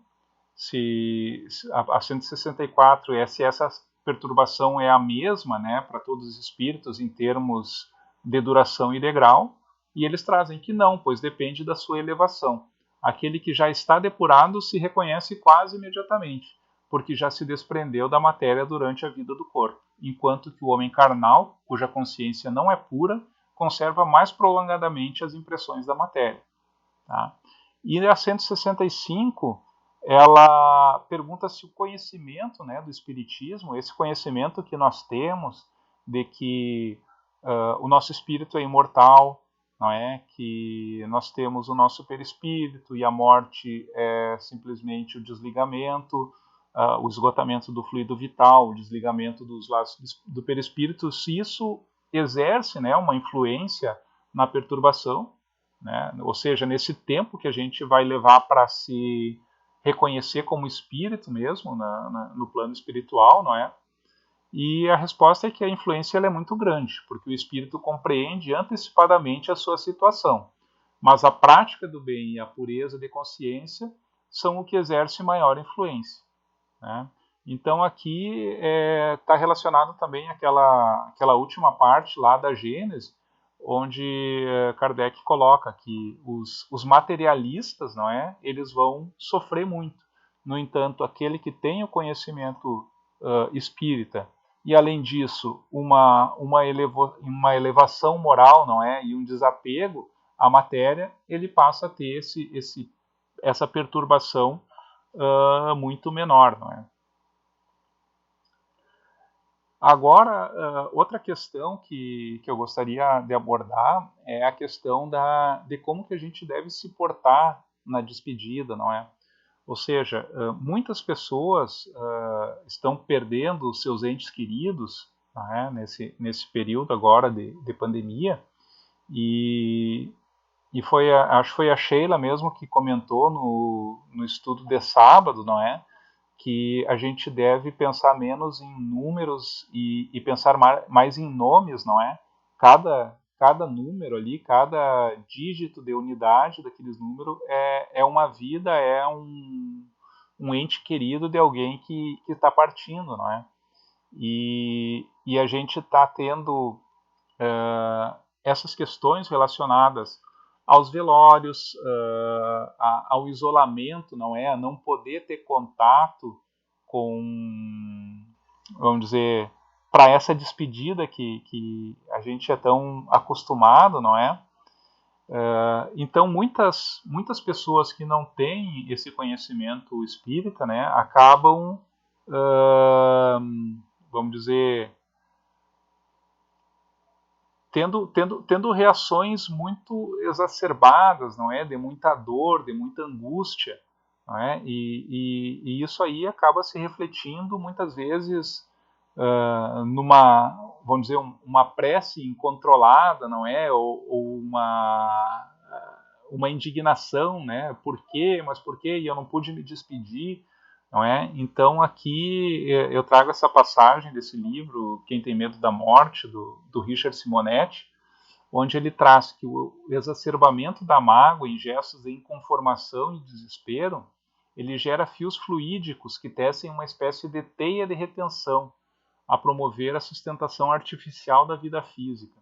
A 164 é se essa perturbação é a mesma, né, para todos os espíritos em termos de duração e de grau, e eles trazem que não, pois depende da sua elevação. Aquele que já está depurado se reconhece quase imediatamente, porque já se desprendeu da matéria durante a vida do corpo, enquanto que o homem carnal, cuja consciência não é pura, conserva mais prolongadamente as impressões da matéria. Tá? E a 165, ela pergunta se o conhecimento, né, do Espiritismo, esse conhecimento que nós temos de que o nosso espírito é imortal, não é? Que nós temos o nosso perispírito e a morte é simplesmente o desligamento, o esgotamento do fluido vital, o desligamento dos laços do perispírito, se isso exerce, né, uma influência na perturbação, né? Ou seja, nesse tempo que a gente vai levar para se reconhecer como espírito mesmo, no plano espiritual, não é? E a resposta é que a influência ela é muito grande, porque o espírito compreende antecipadamente a sua situação, mas a prática do bem e a pureza de consciência são o que exerce maior influência. Né? Então aqui está relacionado também àquela última parte lá da Gênesis, onde Kardec coloca que os materialistas, não é, eles vão sofrer muito. No entanto, aquele que tem o conhecimento espírita e, além disso, uma elevação moral, não é, e um desapego à matéria, ele passa a ter essa perturbação muito menor, não é? Agora, outra questão que eu gostaria de abordar é a questão de como que a gente deve se portar na despedida, não é? Ou seja, muitas pessoas estão perdendo os seus entes queridos, não é? nesse período agora de pandemia, e acho que foi a Sheila mesmo que comentou no estudo de sábado, não é? Que a gente deve pensar menos em números e pensar mais em nomes, não é? Cada número ali, cada dígito de unidade daqueles números é uma vida, é um ente querido de alguém que está partindo, não é? E a gente está tendo essas questões relacionadas aos velórios, ao isolamento, não é? A não poder ter contato vamos dizer, para essa despedida que a gente é tão acostumado, não é? Então, muitas pessoas que não têm esse conhecimento espírita, né, acabam, vamos dizer, tendo reações muito exacerbadas, não é? De muita dor, de muita angústia, não é? E isso aí acaba se refletindo muitas vezes numa, vamos dizer, uma prece incontrolada, não é? Ou uma indignação, né? Por quê? Mas por quê? E eu não pude me despedir, não é? Então aqui eu trago essa passagem desse livro, Quem Tem Medo da Morte, do Richard Simonetti, onde ele traz que o exacerbamento da mágoa em gestos de inconformação e desespero, ele gera fios fluídicos que tecem uma espécie de teia de retenção, a promover a sustentação artificial da vida física.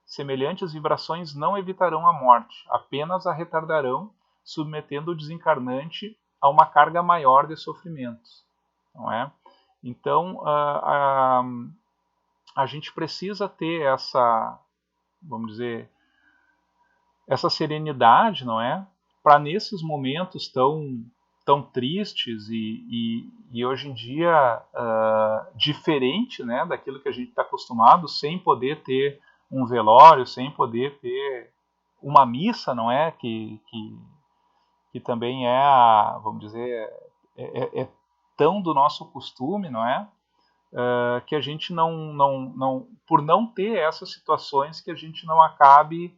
Semelhantes vibrações não evitarão a morte, apenas a retardarão, submetendo o desencarnante a uma carga maior de sofrimentos. Não é? Então, a gente precisa ter essa, vamos dizer, essa serenidade, não é? Para nesses momentos tão tristes e hoje em dia diferente, né, daquilo que a gente está acostumado, sem poder ter um velório, sem poder ter uma missa, não é? Que também é, vamos dizer, é tão do nosso costume, não é? Que a gente por não ter essas situações, que a gente não acabe,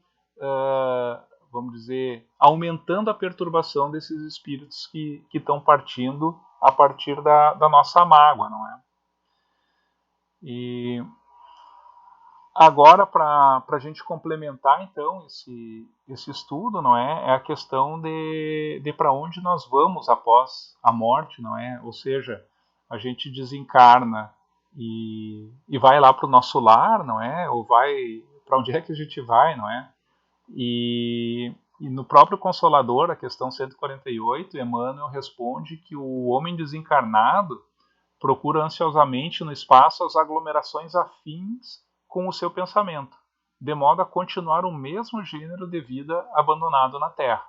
vamos dizer, aumentando a perturbação desses espíritos que estão partindo a partir da nossa mágoa, não é? E agora, para a gente complementar, então, esse estudo, não é? É a questão de para onde nós vamos após a morte, não é? Ou seja, a gente desencarna e vai lá para o nosso lar, não é? Ou vai para onde é que a gente vai, não é? E no próprio Consolador, a questão 148, Emmanuel responde que o homem desencarnado procura ansiosamente no espaço as aglomerações afins com o seu pensamento, de modo a continuar o mesmo gênero de vida abandonado na Terra.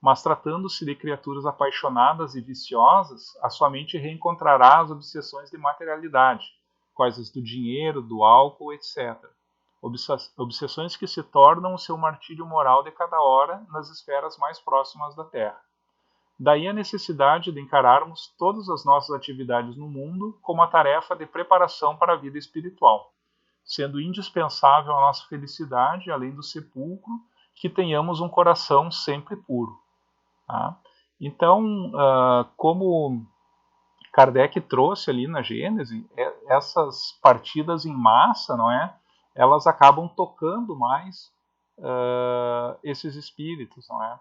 Mas tratando-se de criaturas apaixonadas e viciosas, a sua mente reencontrará as obsessões de materialidade, quais as do dinheiro, do álcool, etc. Obsessões que se tornam o seu martírio moral de cada hora nas esferas mais próximas da Terra. Daí a necessidade de encararmos todas as nossas atividades no mundo como a tarefa de preparação para a vida espiritual, sendo indispensável à nossa felicidade, além do sepulcro, que tenhamos um coração sempre puro. Tá? Então, como Kardec trouxe ali na Gênese, essas partidas em massa, não é? Elas acabam tocando mais esses espíritos, não é?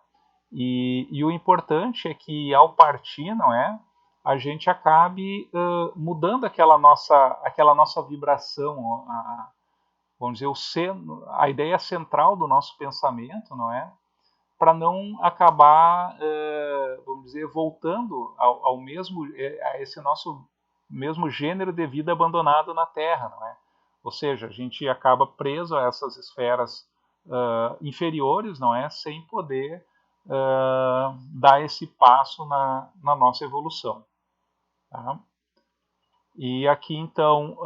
E o importante é que ao partir, não é, a gente acabe mudando aquela nossa vibração, vamos dizer, a ideia central do nosso pensamento, não é, para não acabar, vamos dizer, voltando ao mesmo, a esse nosso mesmo gênero de vida abandonado na Terra, não é? Ou seja, a gente acaba preso a essas esferas inferiores, não é, sem poder dar esse passo na nossa evolução. Tá? E aqui, então,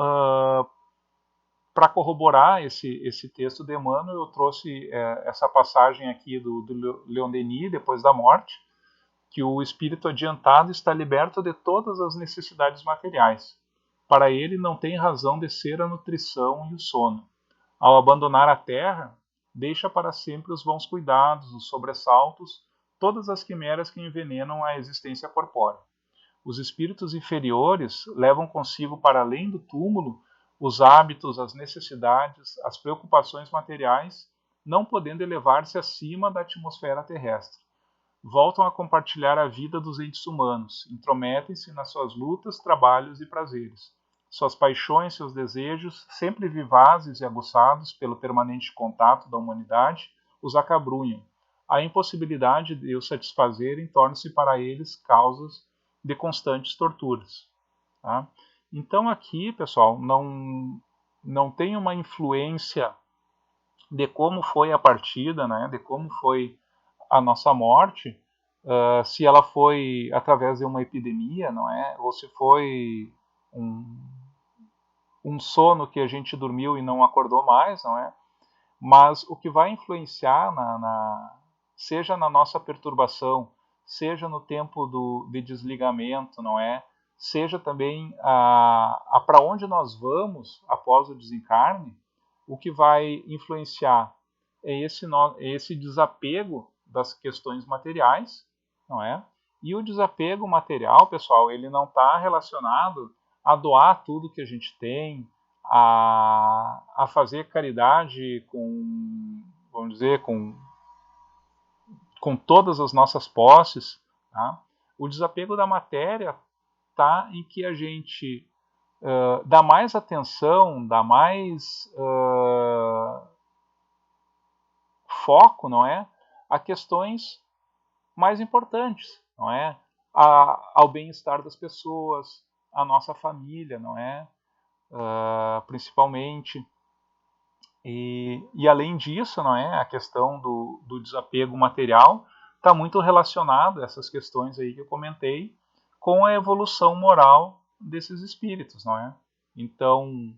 para corroborar esse texto de Emmanuel, eu trouxe essa passagem aqui do Leon Denis, Depois da Morte, que o espírito adiantado está liberto de todas as necessidades materiais. Para ele não tem razão de ser a nutrição e o sono. Ao abandonar a terra, deixa para sempre os vãos cuidados, os sobressaltos, todas as quimeras que envenenam a existência corpórea. Os espíritos inferiores levam consigo para além do túmulo os hábitos, as necessidades, as preocupações materiais, não podendo elevar-se acima da atmosfera terrestre. Voltam a compartilhar a vida dos entes humanos, intrometem-se nas suas lutas, trabalhos e prazeres. Suas paixões, seus desejos, sempre vivazes e aguçados pelo permanente contato da humanidade, os acabrunham. A impossibilidade de os satisfazerem torna-se para eles causas de constantes torturas. Tá? Então aqui, pessoal, não tem uma influência de como foi a partida, né, de como foi a nossa morte, se ela foi através de uma epidemia, não é, ou se foi um sono que a gente dormiu e não acordou mais, não é? Mas o que vai influenciar, seja na nossa perturbação, seja no tempo de desligamento, não é? Seja também para onde nós vamos após o desencarne, o que vai influenciar é esse desapego das questões materiais, não é? E o desapego material, pessoal, ele não está relacionado a doar tudo que a gente tem, a fazer caridade com, vamos dizer, com todas as nossas posses. Tá? O desapego da matéria está em que a gente dá mais atenção, dá mais foco, não é, a questões mais importantes, não é, ao bem-estar das pessoas, a nossa família, não é, principalmente. E além disso, não é, a questão do desapego material está muito relacionado a essas questões aí que eu comentei com a evolução moral desses espíritos, não é? Então,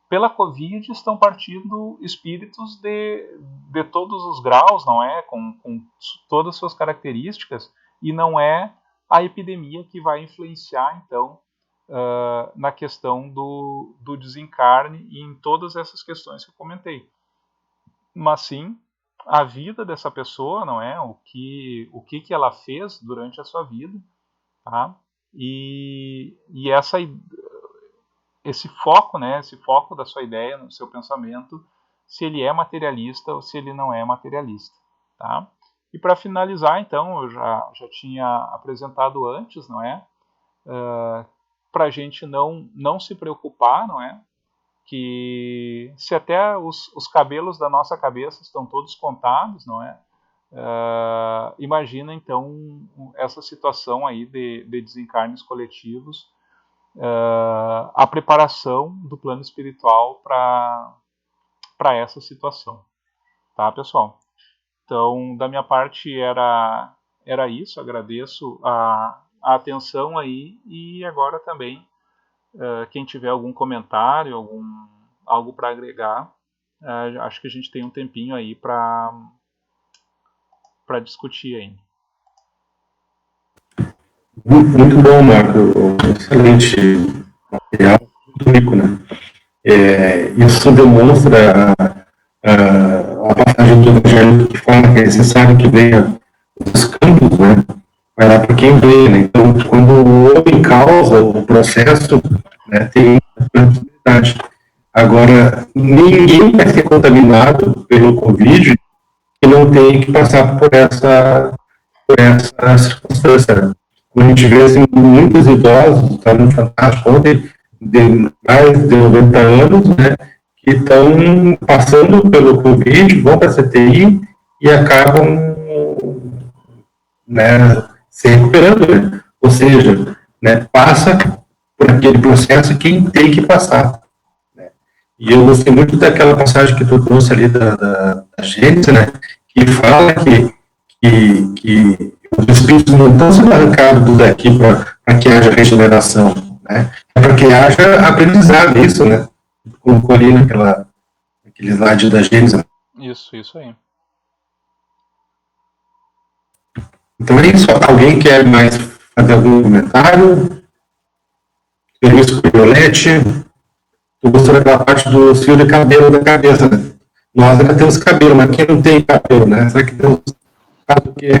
pela Covid estão partindo espíritos de todos os graus, não é? Com todas as suas características, e não é a epidemia que vai influenciar, então, na questão do desencarne e em todas essas questões que eu comentei. Mas sim, a vida dessa pessoa, não é? O que ela fez durante a sua vida, tá? E esse foco, né? Esse foco da sua ideia, no seu pensamento, se ele é materialista ou se ele não é materialista, tá? E para finalizar, então, eu já tinha apresentado antes, não é? Para a gente não se preocupar, não é? Que se até os cabelos da nossa cabeça estão todos contados, não é? Imagina então essa situação aí de desencarnes coletivos, a preparação do plano espiritual para essa situação, tá, pessoal? Então, da minha parte era isso. Agradeço a atenção aí, e agora também quem tiver algum comentário, algo para agregar, acho que a gente tem um tempinho aí para discutir ainda.
Muito bom, Marco. Excelente material, muito rico, né? Isso demonstra a passagem do Evangelho de forma que é necessário que venha os campos, né? Vai lá para quem vê, né? Então, quando o homem causa o processo, né, tem possibilidade. Agora, ninguém vai ser contaminado pelo Covid que não tem que passar por essa circunstância. A gente vê assim, muitos idosos, está no Fantástico ontem, de mais de 90 anos, né, que estão passando pelo Covid, vão para a CTI e acabam, né, se recuperando, né? Ou seja, né, passa por aquele processo quem tem que passar. Né? E eu gostei muito daquela passagem que tu trouxe ali da Gênesis, né, que fala que os espíritos não estão sendo arrancados daqui para que haja regeneração, né? É para que haja aprendizado, isso, né? Colocou ali naquele slide da Gênesis.
Isso aí.
Então é isso. Alguém quer mais fazer algum comentário? Serviço Violete. Eu gostei daquela parte do fio de cabelo da cabeça, né? Nós ainda temos cabelo, mas quem não tem cabelo, né? Será que tem o quê?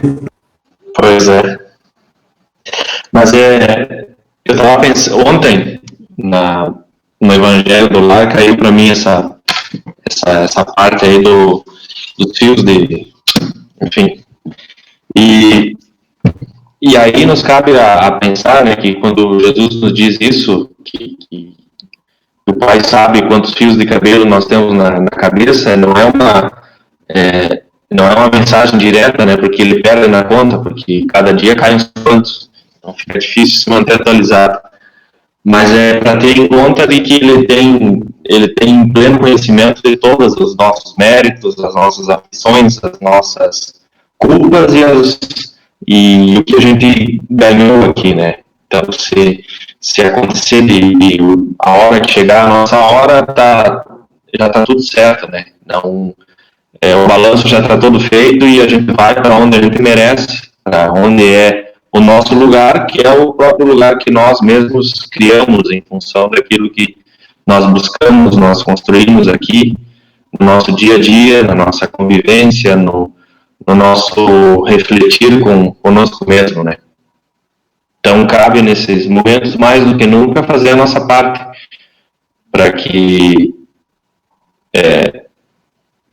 Pois é. Mas eu estava pensando, ontem, no Evangelho do Lar, caiu para mim essa parte aí dos fios de... Enfim. E aí nos cabe a pensar, né, que quando Jesus nos diz isso, que o Pai sabe quantos fios de cabelo nós temos na cabeça, não é uma mensagem direta, né, porque ele perde na conta, porque cada dia caem uns quantos. Então fica difícil se manter atualizado. Mas é para ter em conta de que ele tem pleno conhecimento de todos os nossos méritos, as nossas aflições, as nossas culpas e o que a gente ganhou aqui, né? Então, se acontecer a hora que chegar a nossa hora, já está tudo certo, né? Não, o balanço já está todo feito e a gente vai para onde a gente merece, para onde é o nosso lugar, que é o próprio lugar que nós mesmos criamos em função daquilo que nós buscamos, nós construímos aqui, no nosso dia a dia, na nossa convivência, no nosso refletir conosco mesmo, né? Então, cabe nesses momentos, mais do que nunca, fazer a nossa parte, para que,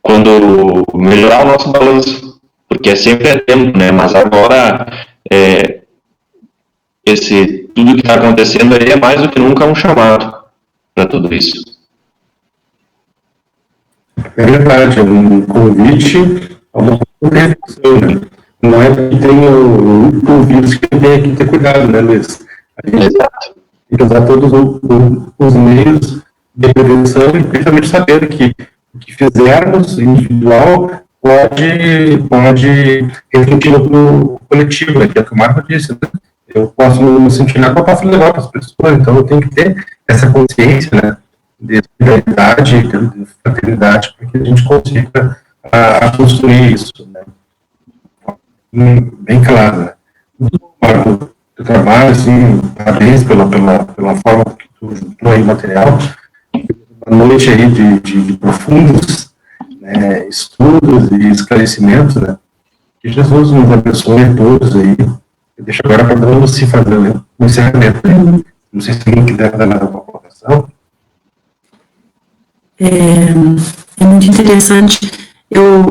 quando melhorar o nosso balanço, porque sempre é tempo, né? Mas agora, tudo que está acontecendo aí é mais do que nunca um chamado para tudo isso.
É verdade, é um convite a uma reflexão, né? Não é que tem o vírus que tem que ter cuidado, né, Luiz? A gente tem que usar todos os meios de prevenção e principalmente saber que o que fizermos individual pode refletir no coletivo, né, que é o que o Marco disse, né? Eu posso me sentir na posso levar para as pessoas, então eu tenho que ter essa consciência, né, de solidariedade, de fraternidade, para que a gente consiga a construir isso, né? Bem claro, né? Marco, teu trabalho, assim, parabéns pela forma que tu juntou aí o material, uma noite aí de profundos, né, estudos e esclarecimentos, né? Que Jesus nos abençoe a todos aí. Eu deixo agora para a Lucy fazer o encerramento. Não sei se alguém quiser dar nada para a colocação.
É muito interessante.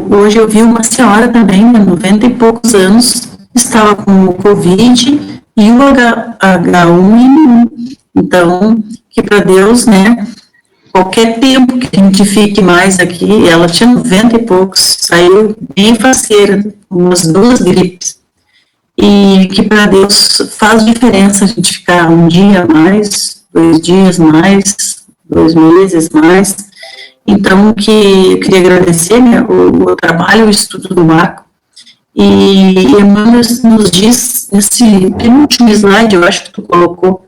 Hoje eu vi uma senhora também, de 90 e poucos anos, estava com o Covid e o H1N1. Então, que para Deus, né, qualquer tempo que a gente fique mais aqui, ela tinha 90 e poucos, saiu bem faceira, umas 2 gripes. E que para Deus faz diferença a gente ficar um dia mais, 2 dias mais, 2 meses mais. Então, eu queria agradecer, né, o trabalho, o estudo do Marco. E Emmanuel nos diz, nesse penúltimo slide, eu acho que tu colocou,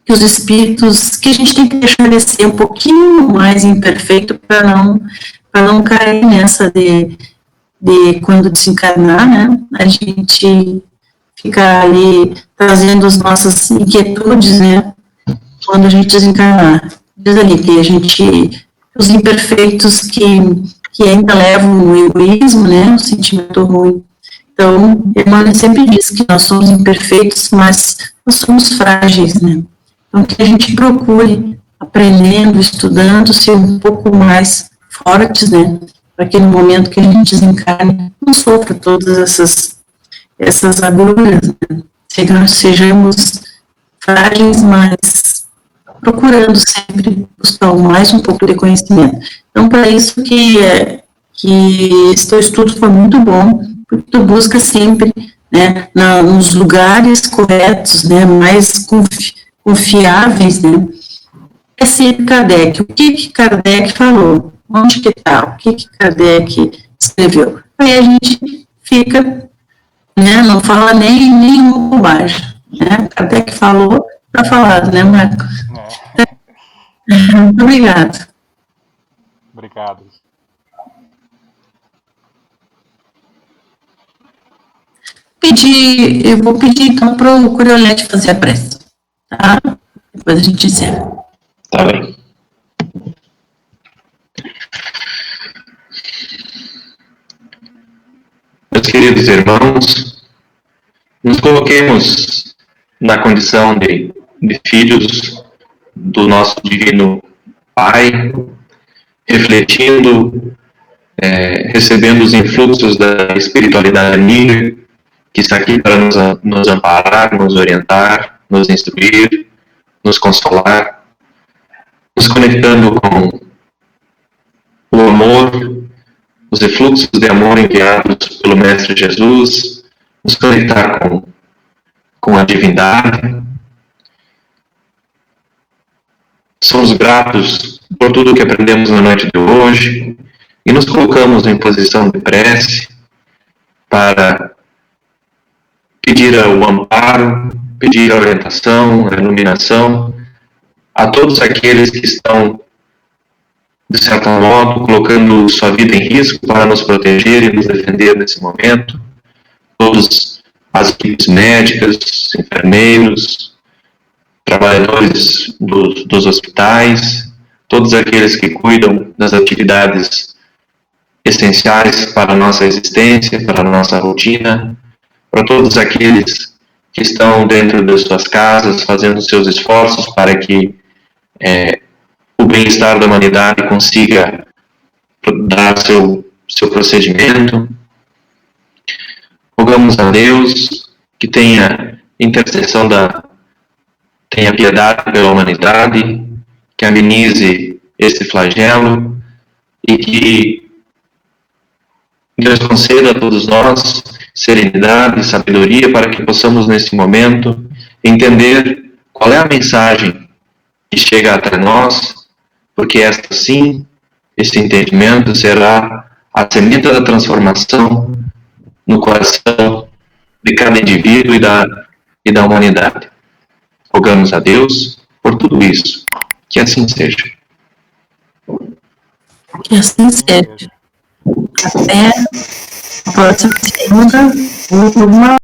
que os espíritos, que a gente tem que deixar de ser um pouquinho mais imperfeito para não cair nessa de quando desencarnar, né, a gente ficar ali trazendo as nossas inquietudes, né, quando a gente desencarnar. Diz ali que os imperfeitos que ainda levam o egoísmo, né, o sentimento ruim. Então, Emmanuel sempre diz que nós somos imperfeitos, mas nós somos frágeis, né. Então, que a gente procure, aprendendo, estudando, ser um pouco mais fortes, né, para que no momento que a gente desencarne, não sofra todas essas agulhas, né? Sejamos frágeis, mas procurando sempre buscar mais um pouco de conhecimento. Então, para isso que esse teu estudo foi muito bom, porque tu busca sempre, né, nos lugares corretos, né, mais confiáveis, né. Esse Kardec, o que Kardec falou? Onde que está? O que Kardec escreveu? Aí a gente fica, né, não fala nem nenhuma bobagem, né? Kardec falou, está falado, né, Marco? Muito obrigado.
Obrigado.
Eu vou pedir então para o Curiolete fazer a prece, tá? Depois a gente encerra.
Tá bem. Meus queridos irmãos, nos coloquemos na condição de filhos do nosso Divino Pai, refletindo, recebendo os influxos da espiritualidade amiga, que está aqui para nos amparar, nos orientar, nos instruir, nos consolar, nos conectando com o amor, os refluxos de amor enviados pelo Mestre Jesus, nos conectar com com a divindade. Somos gratos por tudo que aprendemos na noite de hoje e nos colocamos em posição de prece para pedir o amparo, pedir a orientação, a iluminação a todos aqueles que estão, de certo modo, colocando sua vida em risco para nos proteger e nos defender nesse momento. Todas as equipes médicas, enfermeiros, trabalhadores dos hospitais, todos aqueles que cuidam das atividades essenciais para a nossa existência, para a nossa rotina, para todos aqueles que estão dentro das suas casas, fazendo seus esforços para que o bem-estar da humanidade consiga dar seu procedimento. Rogamos a Deus que tenha intercessão tenha piedade pela humanidade, que amenize este flagelo e que Deus conceda a todos nós serenidade e sabedoria para que possamos, nesse momento, entender qual é a mensagem que chega até nós, porque esta sim, esse entendimento será a semente da transformação no coração de cada indivíduo e da humanidade. Rogamos a Deus por tudo isso. Que assim seja.
Que assim seja. Até a próxima segunda, ou uma